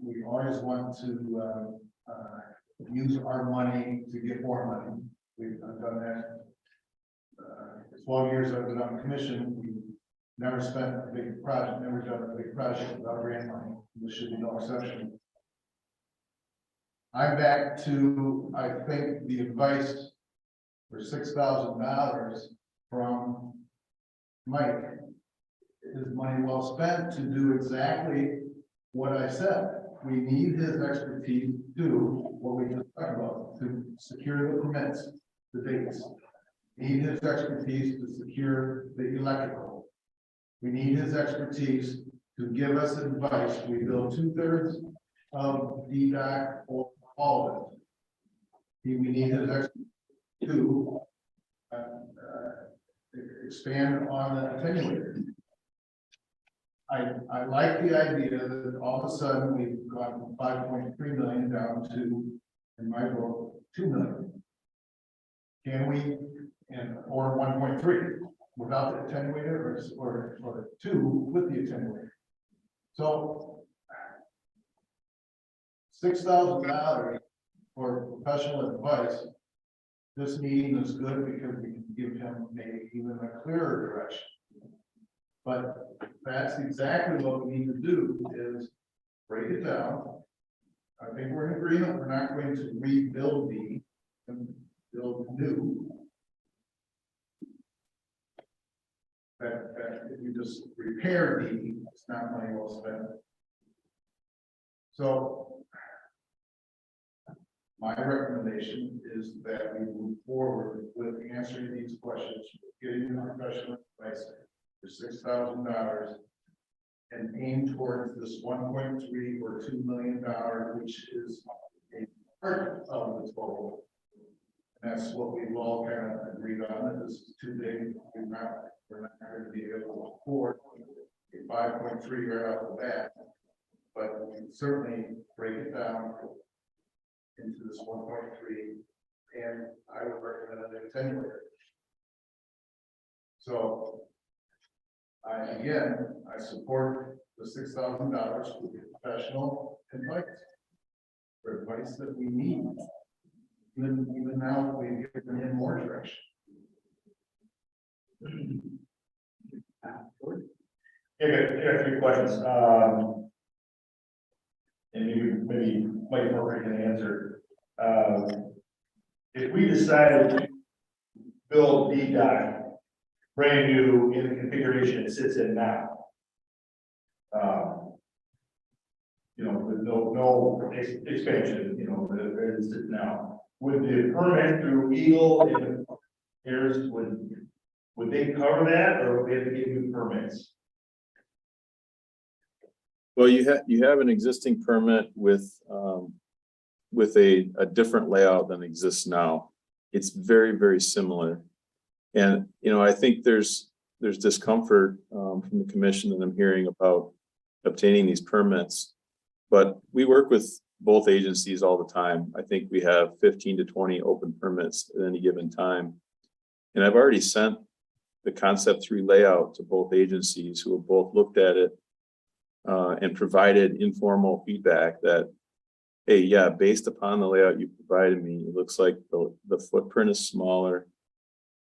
we always want to use our money to get more money. We've done that. 12 years I've been on the commission. We never spent a big project, never done a big project without grant money. This should be no exception. I'm back to, I think, the advice for $6,000 from Mike is money well spent to do exactly what I said. We need his expertise to do what we just talked about, to secure the permits, the dates. Need his expertise to secure the electrical. We need his expertise to give us advice. We build 2/3 of DDOT or all of it. We need his expertise to expand on the attenuator. I like the idea that all of a sudden we've gone from 5.3 million down to, in my book, 2 million. Can we, or 1.3? without the attenuator or two with the attenuator. So $6,000 for professional advice. This meeting is good because we can give him maybe even a clearer direction. But that's exactly what we need to do is break it down. I think we're in agreement, we're not going to rebuild the and build new. That if you just repair the, it's not money well spent. So my recommendation is that we move forward with answering these questions, getting the professional advice for $6,000 and aim towards this 1.3 or $2 million, which is a part of the total. And that's what we've all kind of agreed on, that this is too big. We're not going to be able to afford a 5.3 right off the bat, but we can certainly break it down into this 1.3, and I would recommend an attenuator. So I support the $6,000 for professional advice, for advice that we need. Even now, we've given him more direction. Yeah, I got 3 questions. And maybe Mike Morgan can answer. If we decided to build D-Dock brand new in the configuration it sits in now, with no expansion, where it sits now, would the permit through Eagle and Ayers, would they cover that, or would they have to get new permits? Well, you have an existing permit with a different layout than exists now. It's very, very similar. And, I think there's discomfort from the commission that I'm hearing about obtaining these permits. But we work with both agencies all the time. I think we have 15 to 20 open permits at any given time. And I've already sent the concept 3 layout to both agencies, who have both looked at it and provided informal feedback that, hey, yeah, based upon the layout you provided me, it looks like the footprint is smaller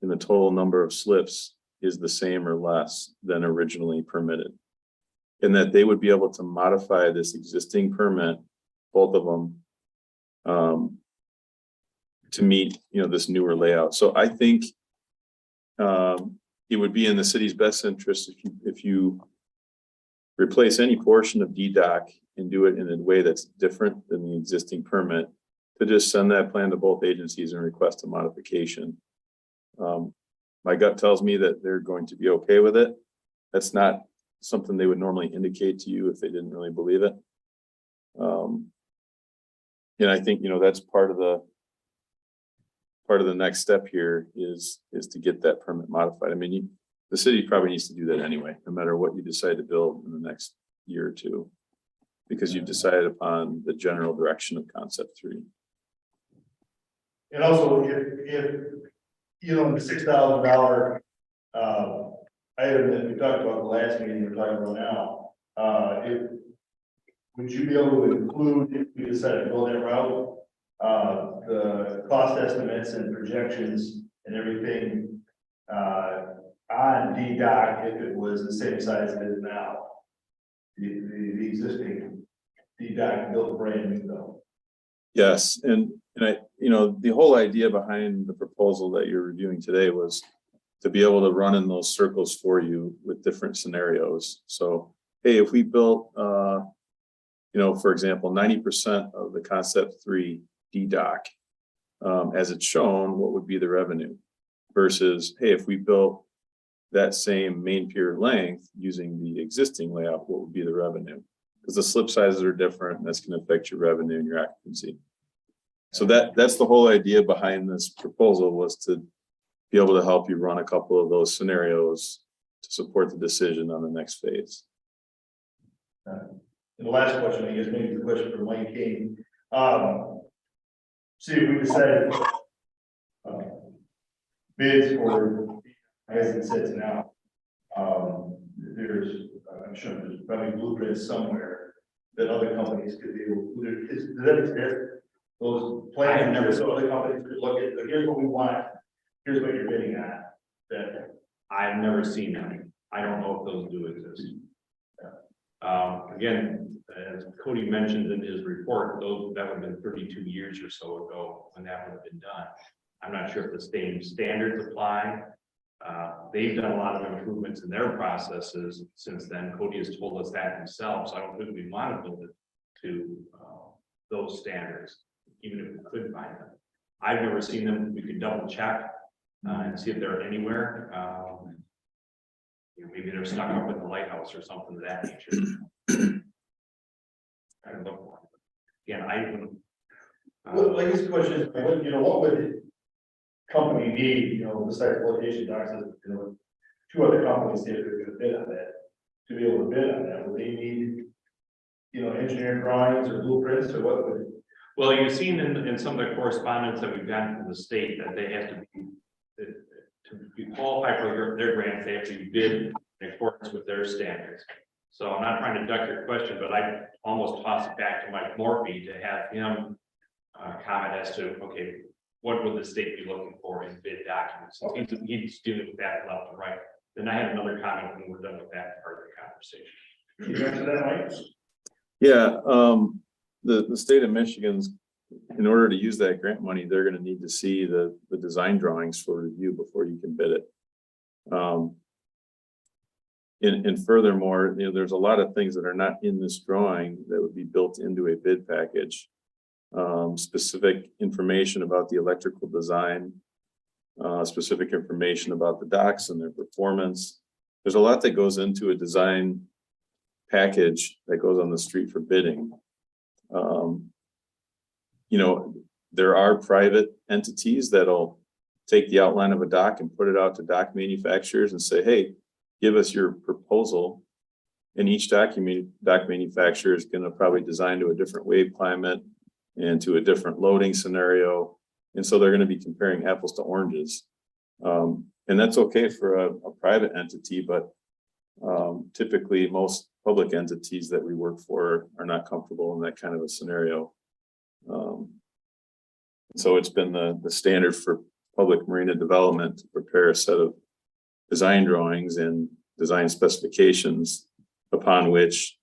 and the total number of slips is the same or less than originally permitted. And that they would be able to modify this existing permit, both of them, to meet, this newer layout. So I think it would be in the city's best interest if you replace any portion of D-Dock and do it in a way that's different than the existing permit, to just send that plan to both agencies and request a modification. My gut tells me that they're going to be okay with it. That's not something they would normally indicate to you if they didn't really believe it. And I think, that's part of the next step here is to get that permit modified. I mean, the city probably needs to do that anyway, no matter what you decide to build in the next year or two, because you've decided upon the general direction of concept 3. And also, if the $6,000 item that we talked about the last meeting, we're talking about now, would you be able to include, if we decide to go that route, the cost estimates and projections and everything on D-Dock if it was the same size as it is now? The existing D-Dock built brand new though. Yes, and I, the whole idea behind the proposal that you're reviewing today was to be able to run in those circles for you with different scenarios. So, hey, if we built, for example, 90% of the concept 3 D-Dock, as it's shown, what would be the revenue? Versus, hey, if we built that same main pier length using the existing layout, what would be the revenue? Because the slip sizes are different, and that's going to affect your revenue and your occupancy. So that's the whole idea behind this proposal, was to be able to help you run a couple of those scenarios to support the decision on the next phase. And the last question, I guess, maybe the question for Mike King. See if we decided bids for as it sits now. I'm sure there's probably blueprints somewhere that other companies could do. Does that exist? Those plans, never saw other companies could look at, like, here's what we want, here's what you're bidding at. That, I've never seen them. I don't know if those do exist. Again, as Cody mentioned in his report, that would have been 32 years or so ago when that would have been done. I'm not sure if the same standards apply. They've done a lot of improvements in their processes since then. Cody has told us that himself, so I don't think we want to build it to those standards, even if we could find them. I've never seen them. We could double check and see if they're anywhere. Maybe they're stuck up in the lighthouse or something of that nature. I don't know. Again, I even. well, I guess the question is, what would the company need, besides location docs, two other companies, if they're gonna bid on that, to be able to bid on that, would they need, engineering drawings or blueprints, or what would? Well, you've seen in some of the correspondence that we've gotten from the state that they have to be qualified for their grants, they have to be bid in accordance with their standards. So I'm not trying to duck your question, but I almost toss it back to Mike Morphy to have him comment as to, okay, what would the state be looking for in bid documents? He's doing that left and right. Then I have another comment when we're done with that part of the conversation. You answer that, Mike? Yeah, the state of Michigan's, in order to use that grant money, they're gonna need to see the design drawings for review before you can bid it. And furthermore, there's a lot of things that are not in this drawing that would be built into a bid package. Specific information about the electrical design, specific information about the docks and their performance. There's a lot that goes into a design package that goes on the street for bidding. There are private entities that'll take the outline of a dock and put it out to dock manufacturers and say, hey, give us your proposal. And each dock manufacturer is going to probably design to a different wave climate and to a different loading scenario. And so they're going to be comparing apples to oranges. And that's okay for a private entity, but typically most public entities that we work for are not comfortable in that kind of a scenario. So it's been the standard for public marina development to prepare a set of design drawings and design specifications upon which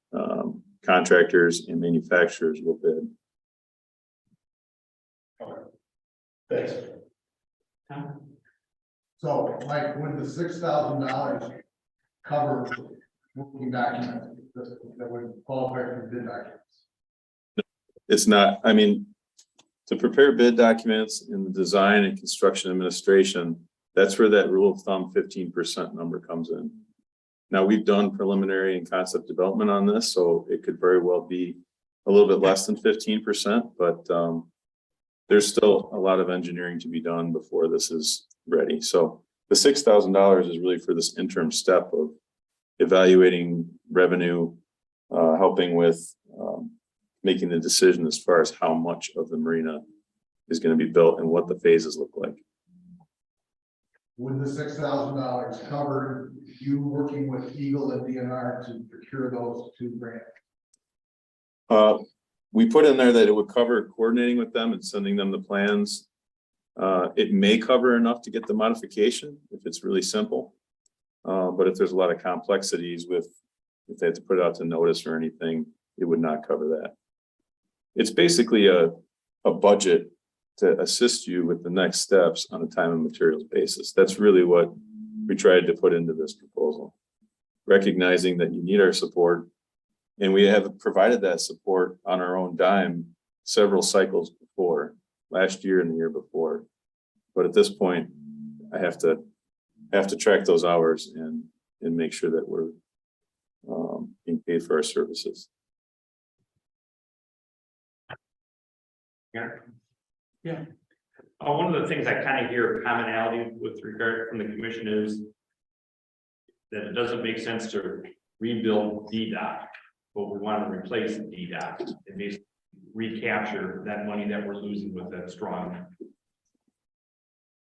contractors and manufacturers will bid. Thanks. So, Mike, would the $6,000 cover working documents that would qualify for bid documents? It's not, I mean, to prepare bid documents in the design and construction administration, that's where that rule of thumb 15% number comes in. Now, we've done preliminary and concept development on this, so it could very well be a little bit less than 15%, but there's still a lot of engineering to be done before this is ready. So the $6,000 is really for this interim step of evaluating revenue, helping with making the decision as far as how much of the marina is going to be built and what the phases look like. Would the $6,000 cover you working with Eagle and DNR to procure those two grants? We put in there that it would cover coordinating with them and sending them the plans. It may cover enough to get the modification if it's really simple. But if there's a lot of complexities with, if they have to put it out to notice or anything, it would not cover that. It's basically a budget to assist you with the next steps on a time and materials basis. That's really what we tried to put into this proposal. Recognizing that you need our support, and we have provided that support on our own dime several cycles before, last year and the year before. But at this point, I have to track those hours and make sure that we're being paid for our services. Yeah. One of the things I kind of hear commonality with regard from the commission is that it doesn't make sense to rebuild DDOT, but we want to replace DDOT and basically recapture that money that we're losing with a strong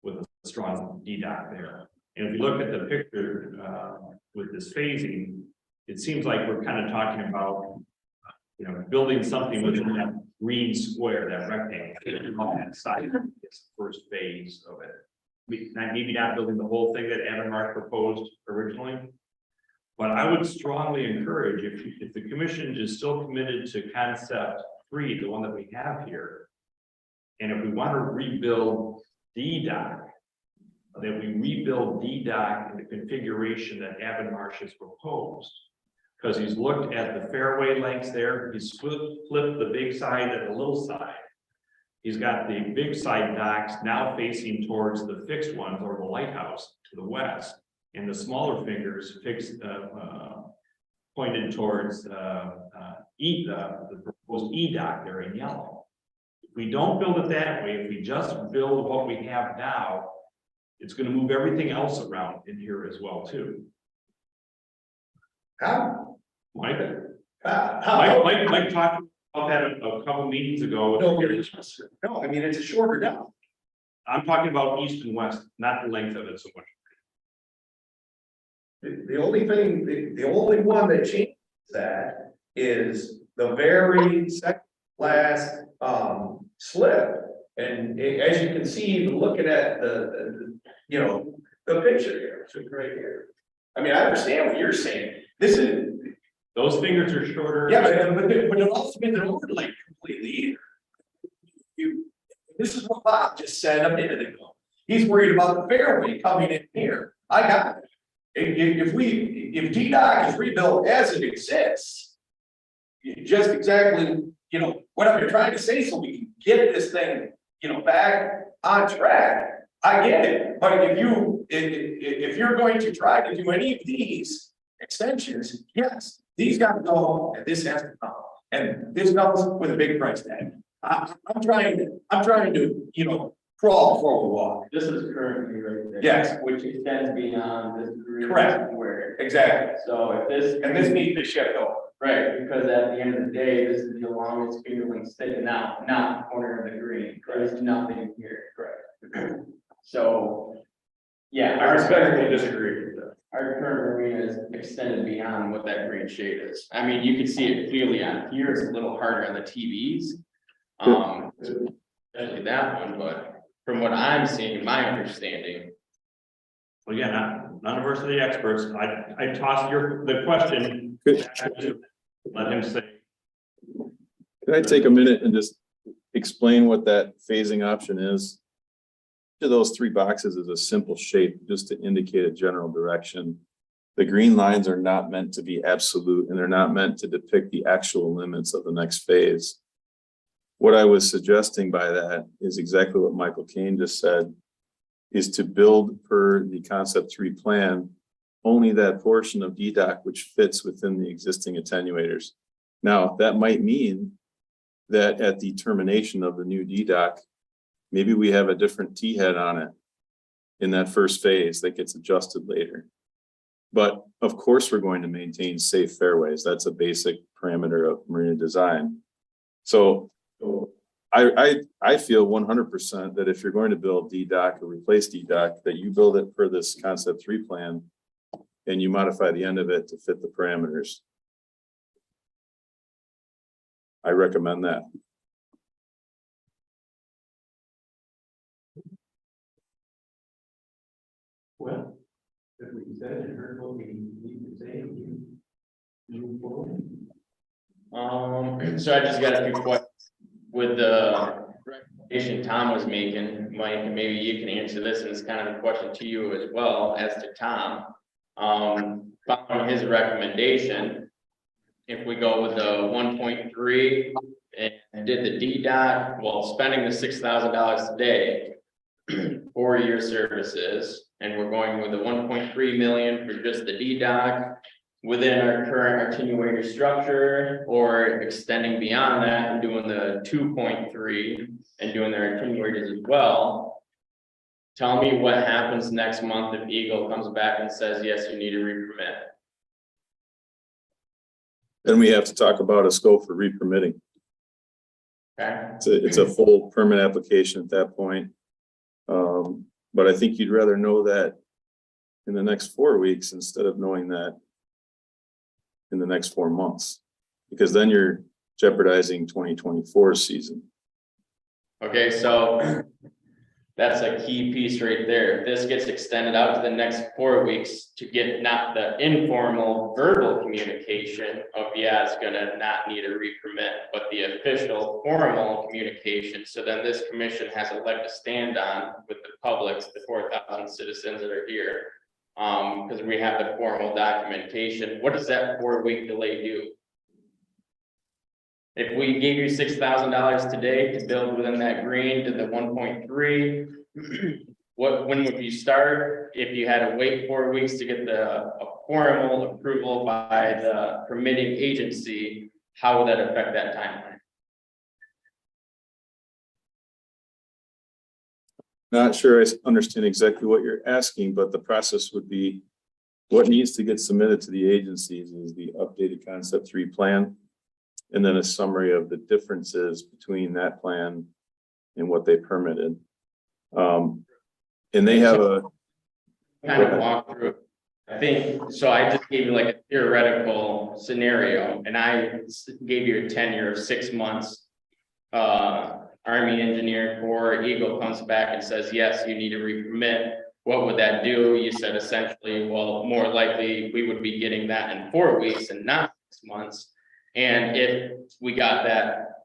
DDOT there. And if you look at the picture, with this phasing, it seems like we're kind of talking about, building something within that green square, that rectangle on that side. It's the first phase of it. Maybe not building the whole thing that Adam Mark proposed originally. But I would strongly encourage, if the commission is still committed to concept 3, the one that we have here. And if we want to rebuild D-Dock, that we rebuild D-Dock in the configuration that Avon Marsh has proposed. Because he's looked at the fairway lengths there, he's flipped the big side and the little side. He's got the big side docks now facing towards the fixed ones or the lighthouse to the west. And the smaller fingers fixed, pointed towards the proposed E-Dock there in yellow. If we don't build it that way, if we just build what we have now, it's going to move everything else around in here as well too. How? Mike How? talked about that a couple meetings ago. No, I mean, it's a shorter down. I'm talking about east and west, not the length of it so much. The only thing, the only one that changes that is the very second last, slip. And as you can see, even looking at the picture here, it's right here. I mean, I understand what you're saying. This is, Those fingers are shorter. yeah, but it also means they're overlaid completely either. This is what Bob just said a minute ago. He's worried about the fairway coming in here. I got it. If D-Dock is rebuilt as it exists, just exactly, what I've been trying to say, so we can get this thing, back on track. I get it, but if you're going to try to do any of these extensions, yes, these got to go, and this has to come, and this comes with a big price tag. I'm trying to, crawl before we walk. This is currently right there. Yes. Which extends beyond this green. Correct. Square. Exactly, So if this. and this needs to shift over. Right, because at the end of the day, this is the longest fingerling sticking out, not the corner of the green. There's nothing here. Correct. So, yeah. I respectfully disagree with that. Our current marina is extended beyond what that green shade is. I mean, you can see it clearly on here. It's a little harder on the TVs. Especially that one, but from what I'm seeing, my understanding. Well, again, none of us are the experts. I tossed the question. Let him say. Can I take a minute and just explain what that phasing option is? Each of those 3 boxes is a simple shape just to indicate a general direction. The green lines are not meant to be absolute, and they're not meant to depict the actual limits of the next phase. What I was suggesting by that is exactly what Michael Kane just said, is to build per the concept 3 plan only that portion of D-Dock which fits within the existing attenuators. Now, that might mean that at the termination of the new D-Dock, maybe we have a different T-head on it in that first phase that gets adjusted later. But of course, we're going to maintain safe fairways. That's a basic parameter of marina design. So I feel 100% that if you're going to build D-Dock or replace D-Dock, that you build it per this concept 3 plan and you modify the end of it to fit the parameters. I recommend that. Well, if we said and heard what we need to say, we move forward. So I just got a few questions with the recommendation Tom was making. Mike, and maybe you can answer this, and it's kind of a question to you as well as to Tom. Following his recommendation, if we go with the 1.3 and did the D-Dock, while spending the $6,000 today for your services, and we're going with the 1.3 million for just the D-Dock within our current attenuator structure, or extending beyond that and doing the 2.3 and doing their attenuators as well. Tell me what happens next month if Eagle comes back and says, yes, you need a re-permit. Then we have to talk about a scope for re-permitting. Okay, It's a full permit application at that point. But I think you'd rather know that in the next 4 weeks instead of knowing that in the next 4 months, because then you're jeopardizing 2024 season. Okay, so that's a key piece right there. If this gets extended out to the next 4 weeks to get not the informal verbal communication of, yeah, it's gonna not need a re-permit, but the official formal communication. So then this commission has a leg to stand on with the public, the 4,000 citizens that are here. Because we have the formal documentation. What does that 4-week delay do? If we gave you $6,000 today to build within that green to the 1.3, when would you start? If you had to wait 4 weeks to get a formal approval by the permitting agency, how would that affect that timeline? Not sure I understand exactly what you're asking, but the process would be what needs to get submitted to the agencies is the updated concept 3 plan. And then a summary of the differences between that plan and what they permitted. And they have a. Kind of walk through. I think, so I just gave you like a theoretical scenario and I gave you a tenure of 6 months. Army engineer Corps, Eagle comes back and says, yes, you need to re-permit. What would that do? You said essentially, well, more likely we would be getting that in 4 weeks and not 6 months. And if we got that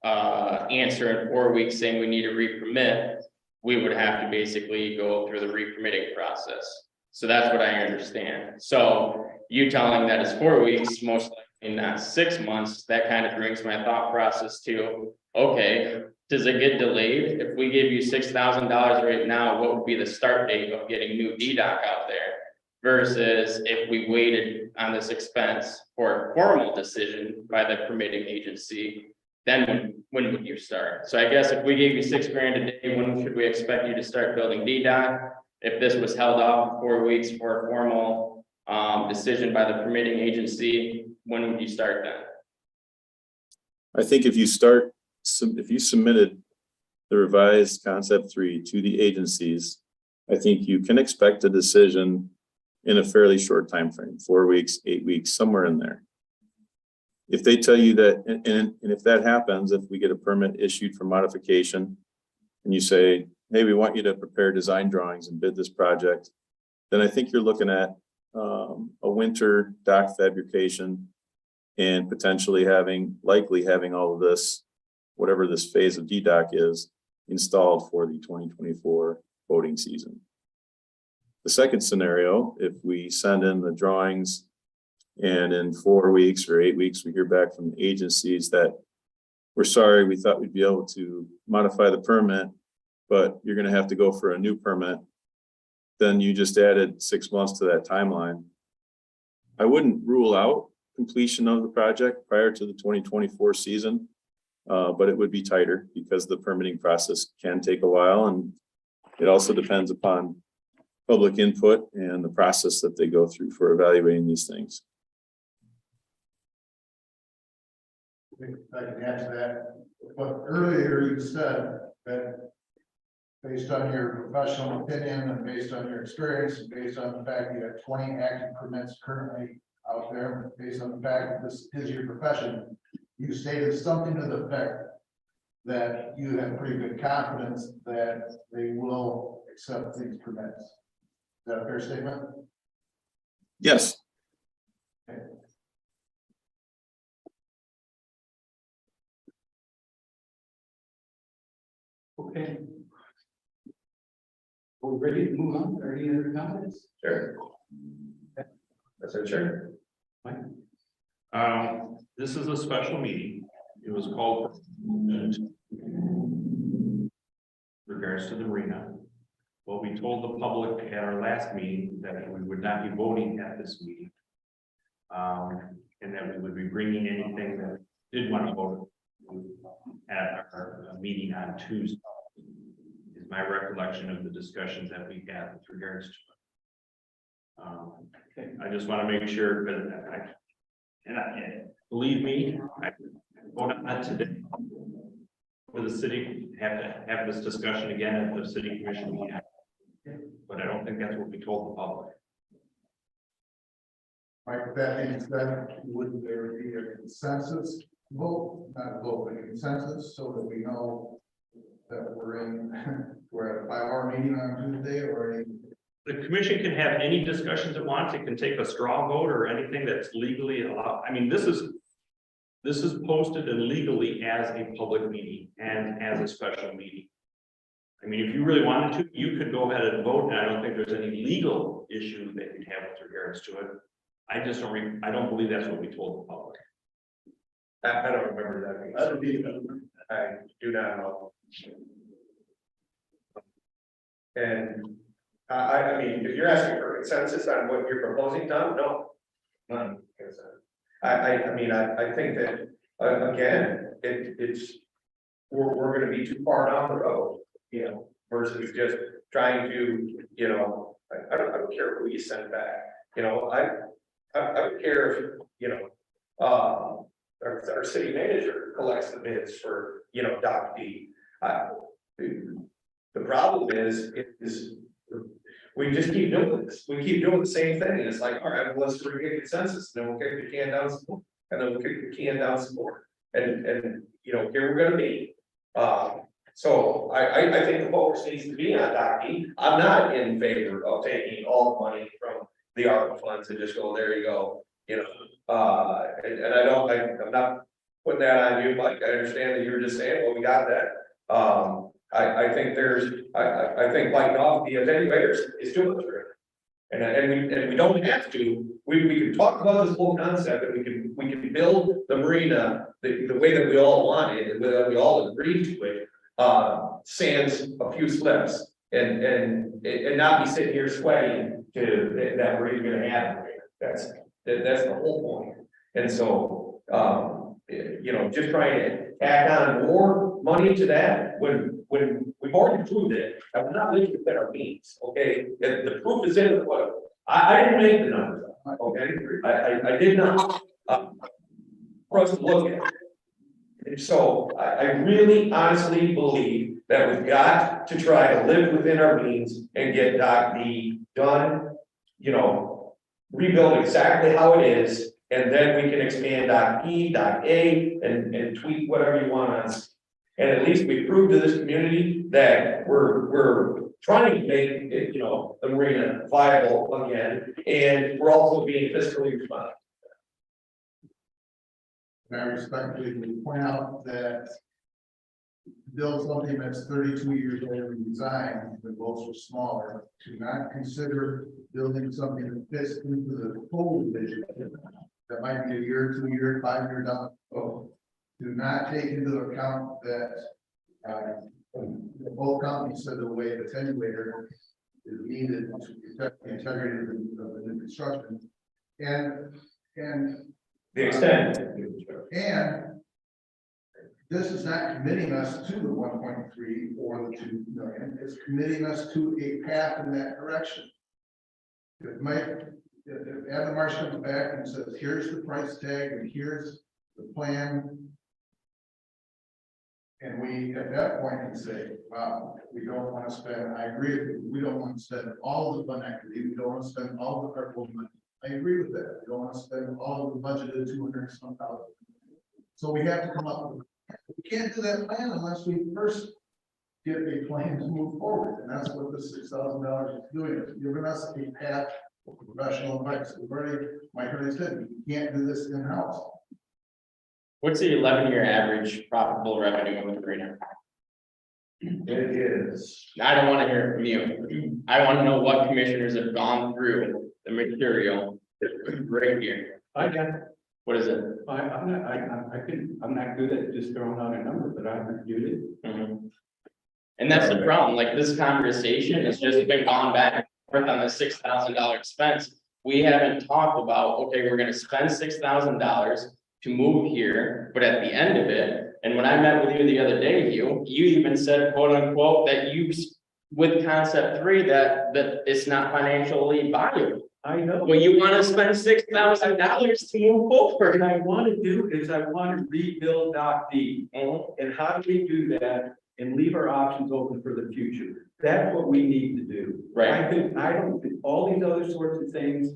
answer in 4 weeks saying we need a re-permit, we would have to basically go through the re-permitting process. So that's what I understand. So you telling that it's 4 weeks, most likely not 6 months, that kind of brings my thought process to, okay, does it get delayed? If we give you $6,000 right now, what would be the start date of getting new DDOC out there? Versus if we waited on this expense for a formal decision by the permitting agency, then when would you start? So I guess if we gave you $6 grand a day, when should we expect you to start building DDOC? If this was held off 4 weeks for a formal decision by the permitting agency, when would you start then? I think if you submitted the revised concept 3 to the agencies, I think you can expect a decision in a fairly short time frame, 4 weeks, 8 weeks, somewhere in there. If they tell you that, and if that happens, if we get a permit issued for modification and you say, hey, we want you to prepare design drawings and bid this project, then I think you're looking at a winter dock fabrication and potentially likely having all of this, whatever this phase of DDOC is, installed for the 2024 boating season. The second scenario, if we send in the drawings and in 4 weeks or 8 weeks, we hear back from the agencies that we're sorry, we thought we'd be able to modify the permit, but you're going to have to go for a new permit, then you just added 6 months to that timeline. I wouldn't rule out completion of the project prior to the 2024 season, but it would be tighter because the permitting process can take a while, and it also depends upon public input and the process that they go through for evaluating these things. I think I can answer that, but earlier you said that based on your professional opinion and based on your experience and based on the fact you have 20 active permits currently out there, based on the fact that this is your profession, you stated something to the effect that you have pretty good confidence that they will accept these permits. Is that a fair statement? Yes. Okay. We're ready to move on. Are any other comments? Sure. That's it, sure. This is a special meeting. It was called in regards to the marina. Well, we told the public at our last meeting that we would not be voting at this meeting. And that we would be bringing anything that did want to vote at our meeting on Tuesday. Is my recollection of the discussions that we had with regards to it. I just want to make sure, because believe me, I voted on that today. For the city, have to have this discussion again at the city commission meeting. But I don't think that's what we told the public. Mike, with that being said, would there be a consensus vote, not a vote, but a consensus, so that we know that we're at a 5-hour meeting on Tuesday or any? The commission can have any discussions it wants. It can take a straw vote or anything that's legally allowed. I mean, this is posted and legally as a public meeting and as a special meeting. I mean, if you really wanted to, you could go ahead and vote, and I don't think there's any legal issue that you'd have with regards to it. I just don't, I don't believe that's what we told the public. I don't remember that being. That'll be, I do not know. And I mean, if you're asking for consensus on what you're proposing, Tom, no. None. I mean, I think that, again, it's, we're gonna be too far down the road, you know, versus just trying to, you know, I don't care who you send back, you know, I don't care if, you know, our city manager collects the bids for, you know, Doc D. The problem is we just keep doing this. We keep doing the same thing. And it's like, all right, well, let's bring a consensus, and then we'll kick the can down some more, and then we'll kick the can down some more. And, you know, here we're gonna be. So I think the focus needs to be on Doc D. I'm not in favor of taking all the money from the ARPA funds and just go, there you go, you know. And I'm not putting that on you, Mike. I understand that you were just saying, well, we got that. I think I think biting off the attenuators is too much for it. And we don't have to, we can talk about this whole concept, and we can build the marina the way that we all want it, and that we all agree to it. Sans a few slips and not be sitting here sweating to that we're even gonna have. That's the whole point. And so, you know, just trying to add on more money to that when we've already proved it, and we're not living within our means, okay? The proof is in the pudding. I didn't make the numbers up, okay? I did not, for us to look at. And so I really honestly believe that we've got to try to live within our means and get Doc D done, you know, rebuild exactly how it is, and then we can expand Doc E, Doc A, and tweak whatever you want on. And at least we prove to this community that we're trying to make it, you know, the marina viable again, and we're also being fiscally responsible. And I respectfully point out that to build something that's 32 years old in design, the boats are smaller, to not consider building something that fits into the whole vision. That might be a year, 2 year, 5 year down the road. Do not take into account that both companies said the way the attenuator is needed to protect the integrity of the new construction. And The extent. and this is not committing us to the 1.3 or the 2 million, it's committing us to a path in that direction. If Adam Marsh comes back and says, here's the price tag and here's the plan. And we, at that point, can say, wow, we don't want to spend, I agree with you, we don't want to spend all of the fund equity, we don't want to spend all the purple money. I agree with that. We don't want to spend all of the budgeted 200 some thousand. So we have to come up with, we can't do that plan unless we first get a plan to move forward. And that's what the $6,000 is doing. It's giving us a path for professional advice. We've already, Mike already said, we can't do this in-house. What's the 11-year average profitable revenue of the marina? It is. I don't want to hear it from you. I want to know what commissioners have gone through the material right here. I got it. What is it? I'm not good at just throwing out a number, but I reviewed it. Mhm. And that's the problem, like this conversation has just been gone back and forth on the $6,000 expense. We haven't talked about, okay, we're gonna spend $6,000 to move here, but at the end of it, and when I met with you the other day, you even said, quote unquote, that you, with concept 3, that it's not financially viable. I know. Well, you wanna spend $6,000 to move forward. What I want to do is I want to rebuild Doc D. And how do we do that and leave our options open for the future? That's what we need to do. Right. I don't think all these other sorts of things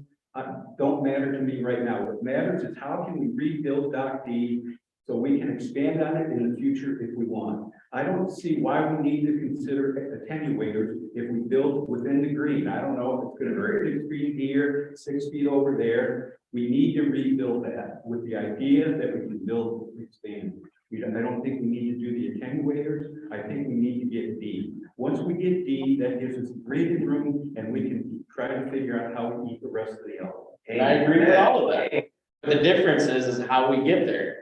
don't matter to me right now. What matters is how can we rebuild Dock D so we can expand on it in the future if we want. I don't see why we need to consider attenuators if we build within the green. I don't know if it's gonna be 6 feet here, 6 feet over there. We need to rebuild that with the idea that we can build, expand. I don't think we need to do the attenuators. I think we need to get D. Once we get D, that gives us breathing room and we can try to figure out how we eat the rest of the element. And I agree with all of that. The difference is how we get there.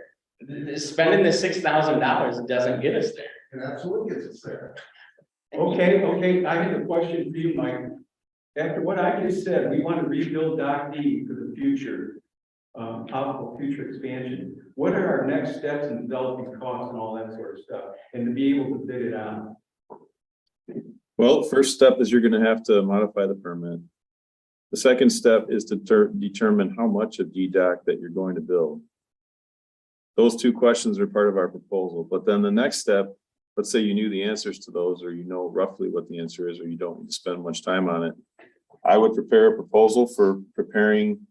Spending the $6,000 doesn't get us there. It absolutely gets us there. Okay, I have a question for you, Mike. After what I just said, we want to rebuild Dock D for the future, possible future expansion. What are our next steps in developing costs and all that sort of stuff, and to be able to bid it out? Well, first step is you're gonna have to modify the permit. The second step is to determine how much of DDOC that you're going to build. Those two questions are part of our proposal, but then the next step, let's say you knew the answers to those, or you know roughly what the answer is, or you don't need to spend much time on it. I would prepare a proposal for preparing,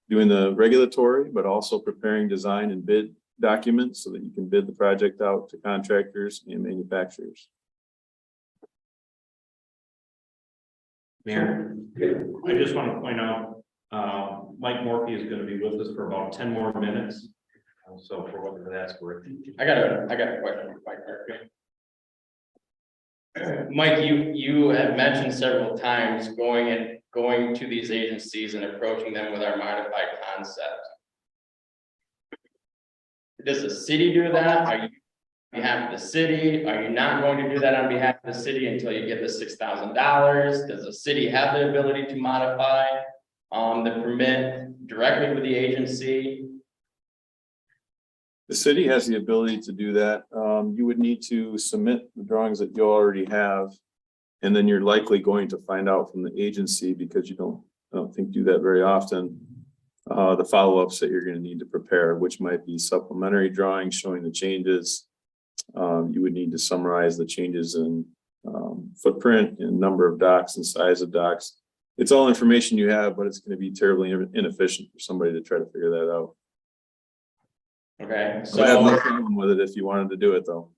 doing the regulatory, but also preparing design and bid documents so that you can bid the project out to contractors and manufacturers. Mayor, I just want to point out, Mike Morphy is going to be with us for about 10 more minutes. So for whatever that's worth. I got a question for Mike Murphy. Mike, you have mentioned several times going to these agencies and approaching them with our modified concept. Does the city do that? Are you on behalf of the city? Are you not going to do that on behalf of the city until you get the $6,000? Does the city have the ability to modify the permit directly with the agency? The city has the ability to do that. You would need to submit the drawings that you already have. And then you're likely going to find out from the agency, because I don't think do that very often, the follow-ups that you're going to need to prepare, which might be supplementary drawings showing the changes. You would need to summarize the changes in footprint and number of docks and size of docks. It's all information you have, but it's going to be terribly inefficient for somebody to try to figure that out. Okay, I have no so, problem with it if you wanted to do it though.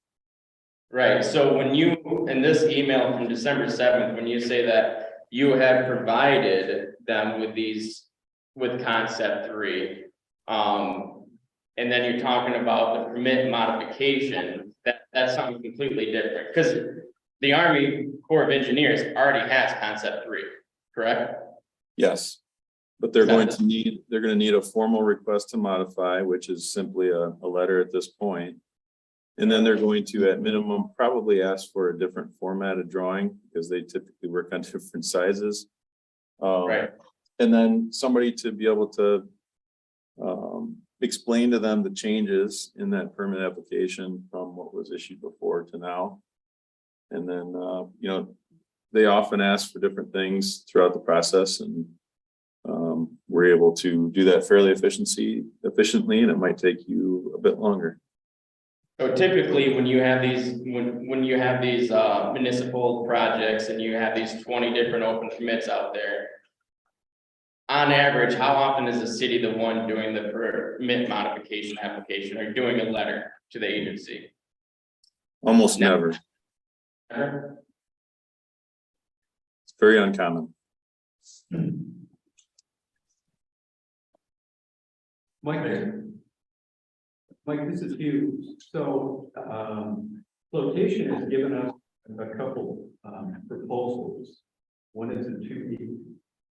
right, so when you, in this email from December 7th, when you say that you have provided them with with concept 3, and then you're talking about the permit modification, that's something completely different, because the Army Corps of Engineers already has concept 3, correct? Yes. But they're going to need a formal request to modify, which is simply a letter at this point. And then they're going to, at minimum, probably ask for a different formatted drawing, because they typically work on different sizes. Right. And then somebody to be able to explain to them the changes in that permit application from what was issued before to now. And then, they often ask for different things throughout the process, and we're able to do that fairly efficiently, and it might take you a bit longer. So typically, when you have these, when you have these municipal projects and you have these 20 different open permits out there, on average, how often is the city the one doing the permit modification application or doing a letter to the agency? Almost never. Never? It's very uncommon. Mike, this is huge. So, Flotation has given us a couple, proposals. One is in 2E.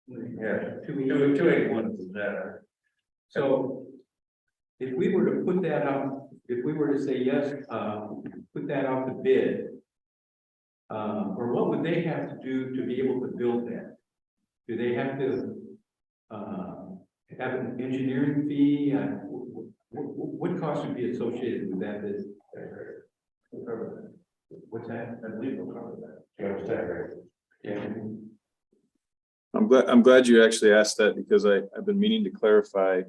Yeah, 281 is that. So if we were to put that out, if we were to say yes, put that out to bid, or what would they have to do to be able to build that? Do they have to have an engineering fee? What cost would be associated with that bid? What's that? I believe we'll cover that. You understand, right? Yeah. I'm glad you actually asked that, because I've been meaning to clarify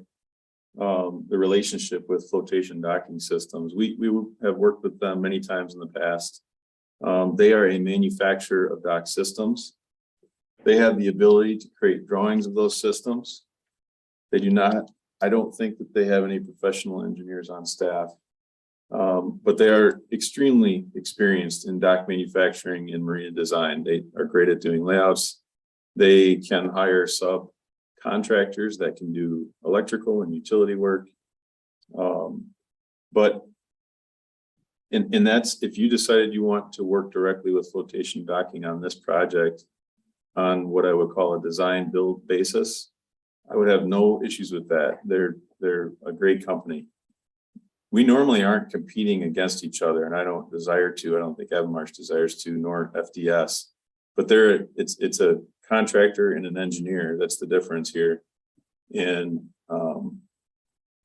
the relationship with Flotation Docking Systems. We have worked with them many times in the past. They are a manufacturer of dock systems. They have the ability to create drawings of those systems. They do not, I don't think that they have any professional engineers on staff. But they are extremely experienced in dock manufacturing and marina design. They are great at doing layouts. They can hire subcontractors that can do electrical and utility work. But and that's, if you decided you want to work directly with flotation docking on this project on what I would call a design build basis, I would have no issues with that. They're a great company. We normally aren't competing against each other, and I don't desire to. I don't think Avmarsh desires to, nor FDS. But it's a contractor and an engineer. That's the difference here. And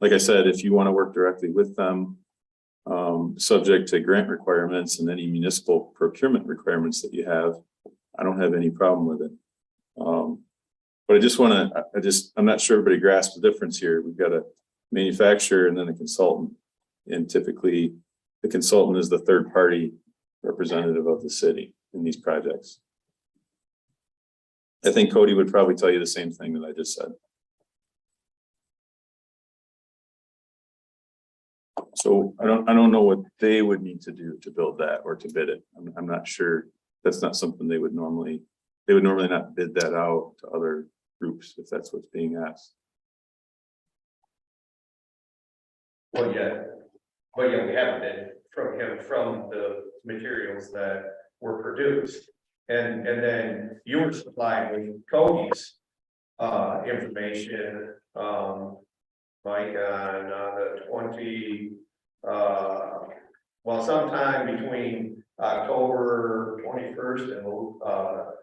like I said, if you want to work directly with them, subject to grant requirements and any municipal procurement requirements that you have, I don't have any problem with it. But I just want to, I'm not sure everybody grasps the difference here. We've got a manufacturer and then a consultant. And typically the consultant is the third party representative of the city in these projects. I think Cody would probably tell you the same thing that I just said. So I don't know what they would need to do to build that or to bid it. I'm not sure. That's not something they would normally not bid that out to other groups if that's what's being asked. Well, yeah, but yeah, we have a bid from him from the materials that were produced. And then you were supplied with Cody's information, Mike, on the 20, well, sometime between October 21st and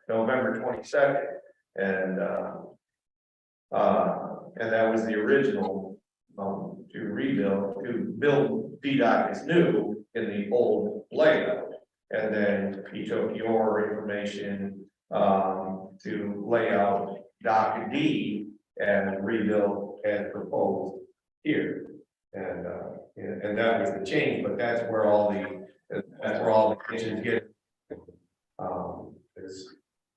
November 22nd. And that was the original to build D-Dock is new in the old layout. And then he took your information to lay out Dock D and rebuild as proposed here. And that was the change, but that's where all the issues get.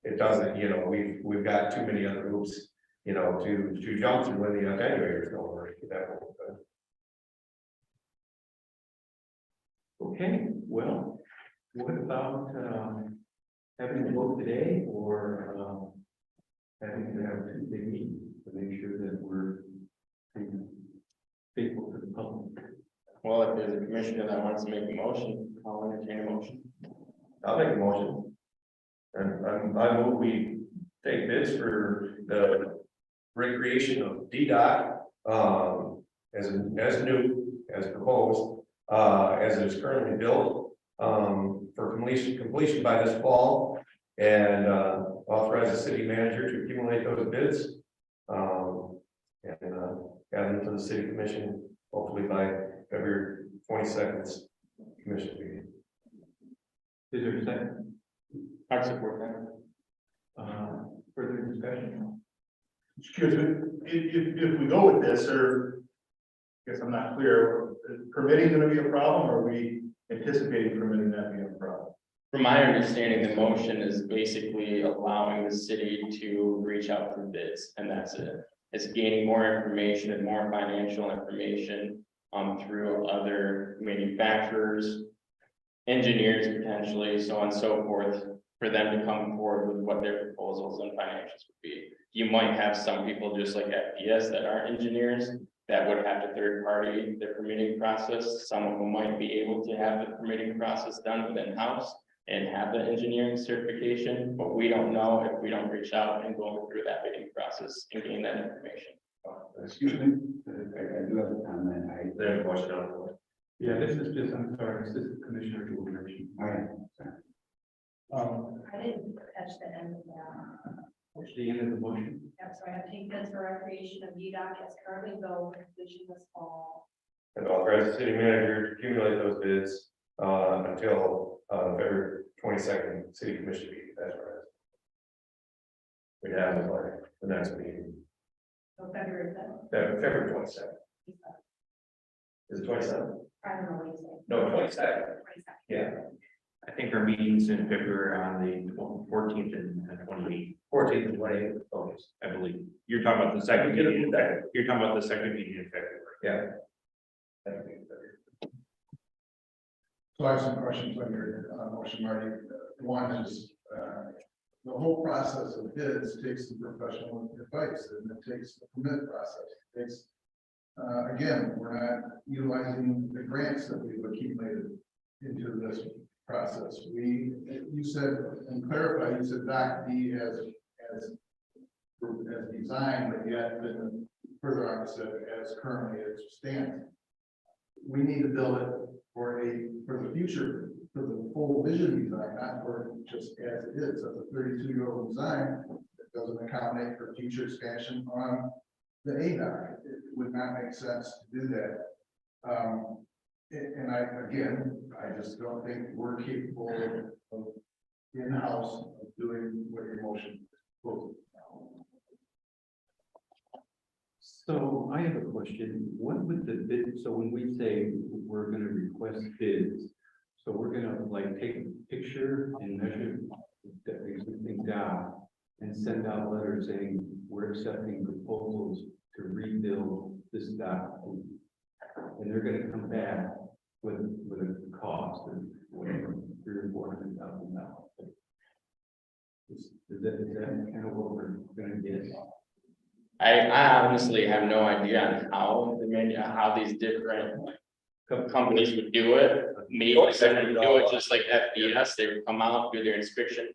It doesn't, you know, we've got too many other hoops, you know, to jump through when the attenuators don't work. Okay, well, what about having a vote today or having to have a Tuesday meeting to make sure that we're faithful to the public? Well, if there's a commissioner that wants to make a motion, I'll entertain a motion. I'll make a motion. And I move we take bids for the recreation of D-Dock as new, as proposed, as it is currently built, for completion by this fall, and authorize the city manager to accumulate those bids and add them to the city commission, hopefully by February 22nd commission meeting. Is there a second? I support that. Further discussion? Excuse me, if we go with this, or I guess I'm not clear, is permitting gonna be a problem, or are we anticipating permitting that being a problem? From my understanding, the motion is basically allowing the city to reach out for bids, and that's it. It's gaining more information and more financial information through other manufacturers, engineers potentially, so on and so forth, for them to come forward with what their proposals and financials would be. You might have some people just like FPS that are engineers that would have to third party the permitting process. Some of them might be able to have the permitting process done within house and have the engineering certification, but we don't know if we don't reach out and go through that bidding process and gain that information. Excuse me, I do have a comment. There's a question on the floor. Yeah, this is just, I'm sorry, Assistant Commissioner deliberation. I didn't catch the end of that. What's the end of the motion? That's why I take bids for recreation of UDOT as currently built, completion this fall. And authorize the city manager to accumulate those bids until February 22nd city commission meeting. That's right. We have it by the next meeting, So February 7th. February 22nd. Is it 27th? I don't know what you say. No, 22nd. 22nd. Yeah. I think our meetings in February on the 14th and 28th. 14th and 20th of August. I believe. You're talking about the second meeting, you're talking about the second meeting in February. Yeah. So I have some questions on your motion, Marty. One is, the whole process of bids takes some professional advice, and it takes the permit process. It takes, again, we're not utilizing the grants that we've accumulated into this process. You said, and clarify, you said Doc D as designed, but yet been further opposite as currently it stands. We need to build it for the future, for the full vision design, not for just as it is. That's a 32-year-old design that doesn't accommodate for future expansion on the ADOC. It would not make sense to do that. And I just don't think we're capable of in-house of doing what your motion is. So I have a question. What would the bid, so when we say we're gonna request bids, so we're gonna like take a picture and measure the existing dock and send out letters saying we're accepting proposals to rebuild this dock. And they're gonna come back with a cost of whatever, $300,000 or $400,000. Is that kind of what we're gonna get? I honestly have no idea on how these different companies would do it. Maybe some would do it just like FDS, they would come out, do their inspection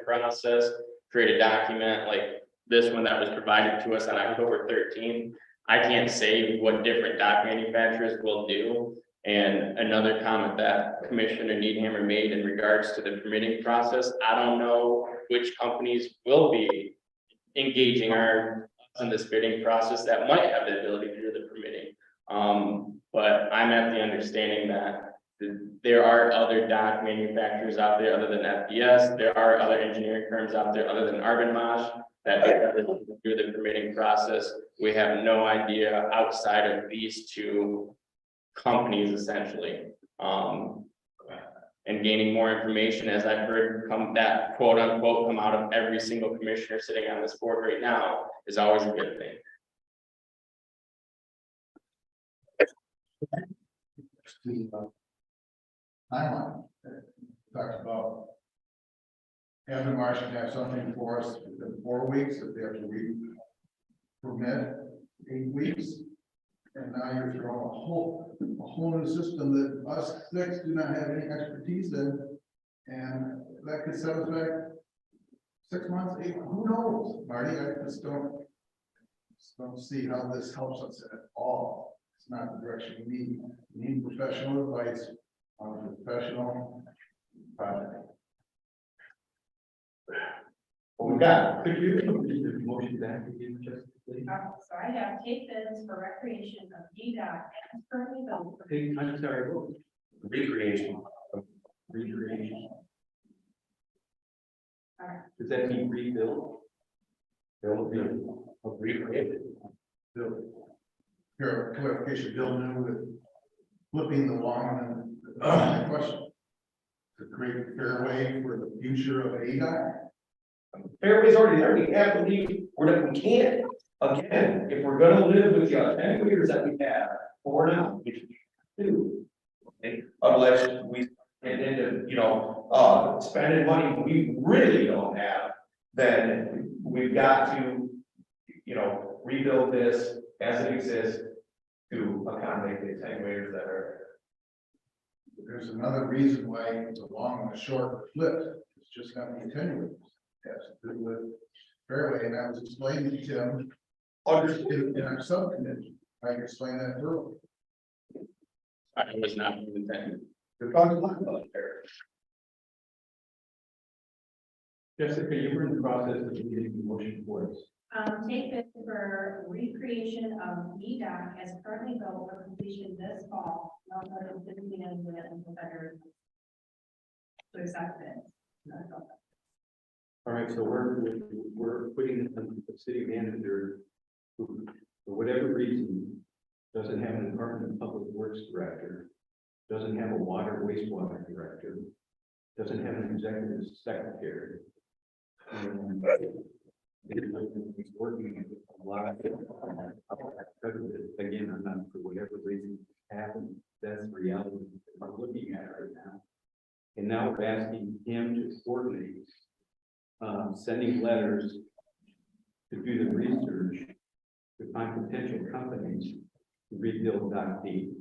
process, create a document like this one that was provided to us on October 13th. I can't say what different dock manufacturers will do. And another comment that Commissioner Needhammer made in regards to the permitting process, I don't know which companies will be engaging in this bidding process that might have the ability to do the permitting. But I'm at the understanding that there are other dock manufacturers out there other than FDS. There are other engineering firms out there other than Arbenmosh that do the permitting process. We have no idea outside of these two companies essentially. And gaining more information, as I've heard that quote unquote come out of every single commissioner sitting on this board right now, is always a good thing. Timeline. Talks about having Marsh can have something for us within 4 weeks, if they have to permit 8 weeks. And now you're throwing a whole new system that us six do not have any expertise in. And that could set us back 6 months, 8, who knows, Marty? I just don't see how this helps us at all. It's not the direction we need. We need professional advice on a professional project. What we got? Could you read the motion back again, just please? So I have take bids for recreation of DDOT as currently built. Hey, I'm sorry, what? Recreation. Recreation. Alright. Does that mean rebuild? Recreated. Here, clarification, Bill knew with flipping the lawn and question. To create a fairway for the future of ADOT. Fairway's already there, we have to leave, we can't, again, if we're gonna live with the years that we have, for now, we should do. Okay, unless we get into, spending money we really don't have, then we've got to, rebuild this as it exists to accommodate the attenuators that are. There's another reason why the long and the short are flipped. It's just not the attenuators. It has to do with fairway, and I was explaining to Tim in our subcommittee. I can explain that earlier. I was not intended. We're talking about there. Jessica, you were in the process of getting the motion for us. Take bids for recreation of DDOT as currently built for completion this fall. Not that it's been in the better. To accept it. All right, so we're putting the city manager, who, for whatever reason, doesn't have an Department of Public Works director, doesn't have a water wastewater director, doesn't have an executive secretary. And he's working a lot. Again, I'm not, for whatever reason happened, that's the reality that we're looking at right now. And now we're asking him to coordinate, sending letters to do the research, to find potential companies to rebuild Dock D.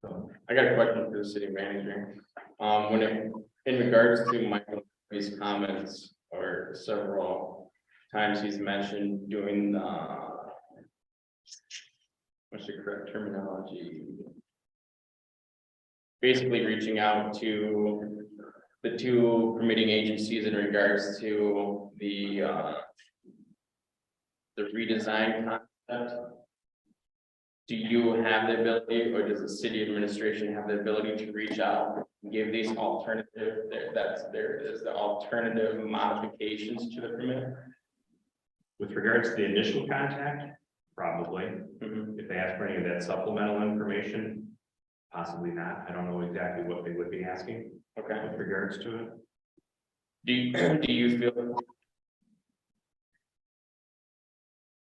So, I got a question for the city manager. In regards to Michael's comments, or several times he's mentioned doing what's the correct terminology? Basically reaching out to the two permitting agencies in regards to the redesign concept. Do you have the ability, or does the city administration have the ability to reach out and give these alternative, there is the alternative modifications to the permit? With regards to the initial contact, probably. Mhm. If they ask for any of that supplemental information, possibly not. I don't know exactly what they would be asking Okay, with regards to it. do you feel?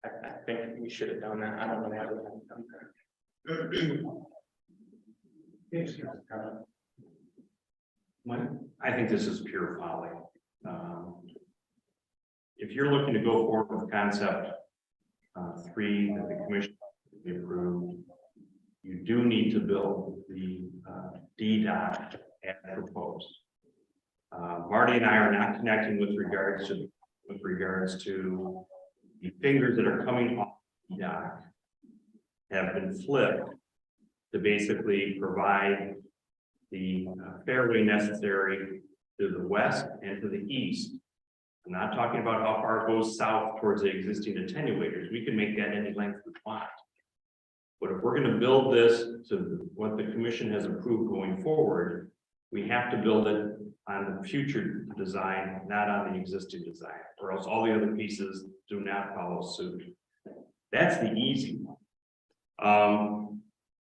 I think we should have done that, I don't know how to have done that. I think this is pure folly. If you're looking to go forward with concept 3 that the commission approved, you do need to build the D dock as proposed. Marty and I are not connecting with regards to the fingers that are coming off the dock have been flipped to basically provide the fairway necessary to the west and to the east. I'm not talking about how far it goes south towards the existing attenuators. We can make that any length we want. But if we're going to build this to what the commission has approved going forward, we have to build it on the future design, not on the existing design, or else all the other pieces do not follow suit. That's the easy one.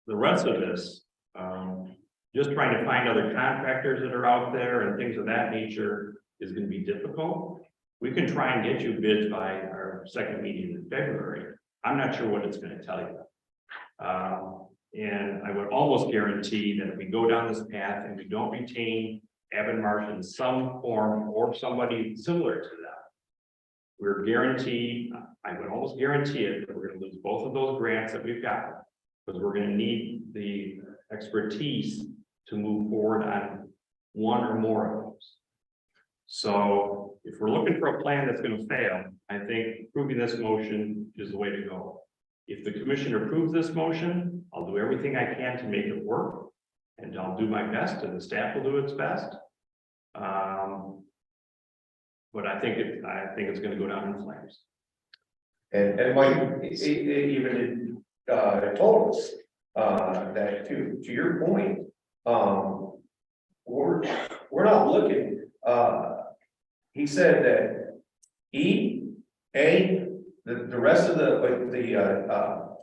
The rest of this, just trying to find other contractors that are out there and things of that nature is going to be difficult. We can try and get you bids by our second meeting in February. I'm not sure what it's going to tell you. And I would almost guarantee that if we go down this path and we don't retain Evan Marsh in some form or somebody similar to that, we're guaranteed, I would almost guarantee it, that we're going to lose both of those grants that we've got, because we're going to need the expertise to move forward on one or more of those. So if we're looking for a plan that's going to fail, I think approving this motion is the way to go. If the commission approves this motion, I'll do everything I can to make it work, and I'll do my best, and the staff will do its best. But I think it's going to go down in flames. And Mike, even told us that to your point, we're not looking. He said that the rest of the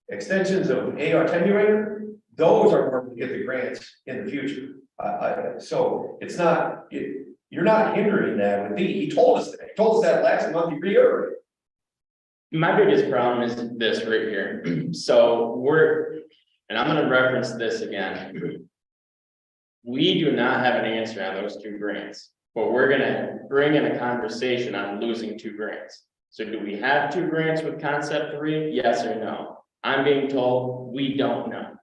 extensions of A attenuator, those are where we get the grants in the future. So it's not, you're not hindering that with D. He told us that. He told us that last month. He reiterated. My biggest problem is this right here. So and I'm gonna reference this again. We do not have an answer on those two grants, but we're gonna bring in a conversation on losing 2 grants. So do we have 2 grants with concept 3? Yes or no? I'm being told we don't know.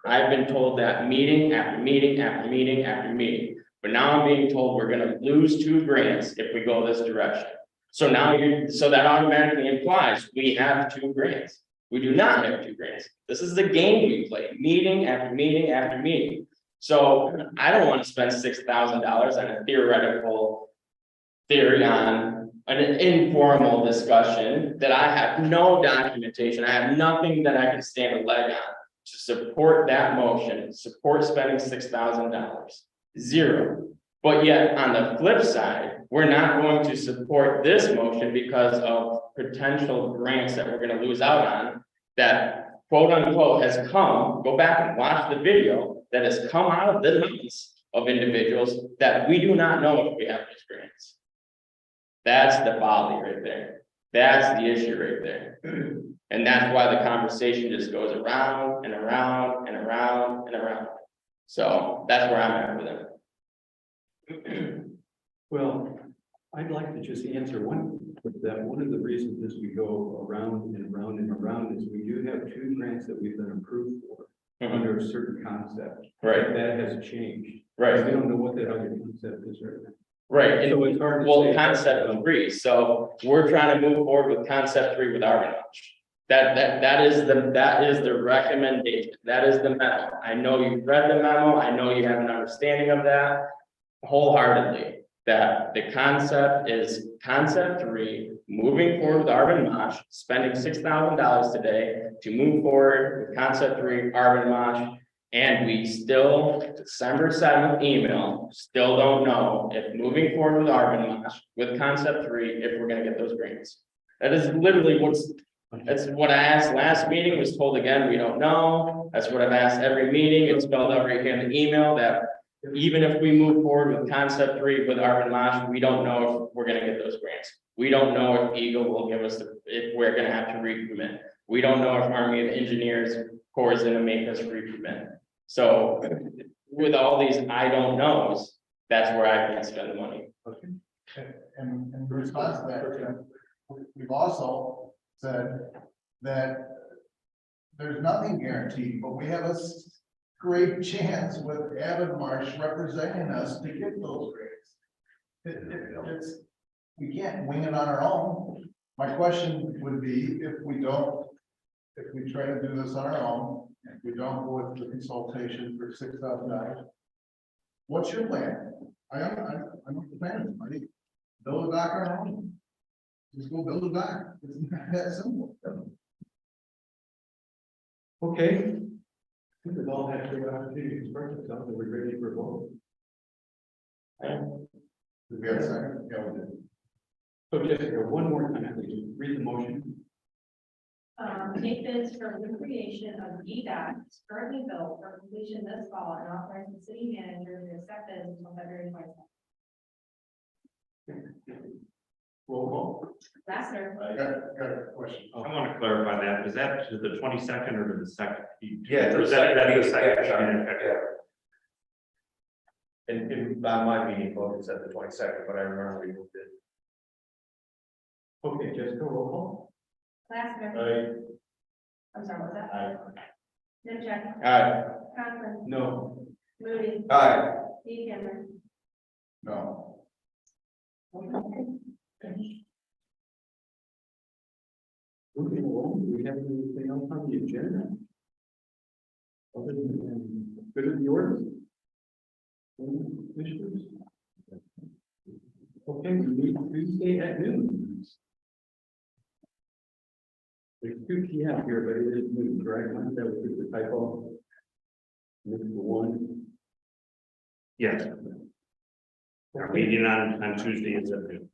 I've been told that meeting after meeting after meeting after meeting, but now I'm being told we're gonna lose 2 grants if we go this direction. So now so that automatically implies we have 2 grants. We do not have 2 grants. This is the game we play, meeting after meeting after meeting. So I don't want to spend $6,000 on a theoretical theory on an informal discussion that I have no documentation. I have nothing that I can stand a leg on to support that motion, support spending $6,000. 0. But yet on the flip side, we're not going to support this motion because of potential grants that we're going to lose out on that quote unquote has come, go back and watch the video that has come out of the mountains of individuals that we do not know if we have those grants. That's the folly right there. That's the issue right there. And that's why the conversation just goes around and around and around and around. So that's where I'm at with it. Well, I'd like to just answer one, that one of the reasons is we go around and around and around is we do have 2 grants that we've been approved for under a certain concept. Right, That has changed. right, We don't know what that other concept is right now. right. And So it's hard to well, say. concept 3, so we're trying to move forward with concept 3 with our launch. That is the recommendation, that is the memo. I know you've read the memo, I know you have an understanding of that wholeheartedly. That the concept is concept 3, moving forward with Arvin Mosh, spending $6,000 today to move forward with concept 3, Arvin Mosh. And we still, December 7th email, still don't know if moving forward with Arvin Mosh, with concept 3, if we're gonna get those grants. That is literally that's what I asked last meeting, was told again, we don't know. That's what I've asked every meeting, it's spelled out right here in the email that even if we move forward with concept 3 with Arvin Mosh, we don't know if we're gonna get those grants. We don't know if Eagle will give us, if we're gonna have to recommit. We don't know if Army of Engineers Corps is gonna make us recommit. So with all these I don't knows, that's where I can spend the money. And in response to that, we've also said that there's nothing guaranteed, but we have a great chance with Avid Marsh representing us to get those grades. It's, we can't wing it on our own. My question would be, if we try to do this on our own, if we don't go with the consultation for $6,000, what's your plan? I know the plan, buddy. Build a dock on our own. Just go build a dock. It's not that simple. Okay. We've all had the opportunity to express ourselves, and we're ready for a vote. Did we have a second? Yeah, we did. So Jessica, one more time, please read the motion. Take bids for recreation of dock currently built for completion this fall and authorize the city manager to accept bids until February 22nd. Roll call. Lasser. I got a question. I want to clarify that, is that to the 22nd or to the second? Yeah, Or is that the second? Yeah. And by my meeting, vote is at the 22nd, but I remember we moved it. Okay, Jessica, roll call. Lasser. I'm sorry, what was that? Aye. Nimchek. Alright, Conklin. No. Moody. Aye. Steve Cameron. No. Moving along, do we have anything else on the agenda? Other than good of the order? Commissioners? Okay, we meet Tuesday at noon. There's 2 p.m. here, but it is noon, correct? That was just a typo. Missed the 1. Yes. Our meeting on Tuesday is at noon.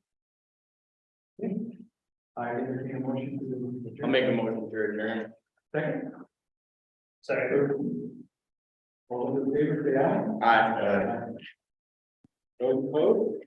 I entertain a motion to. I'll make a motion to adjourn. Second. Second. All those in favor, say aye. Aye. Those opposed?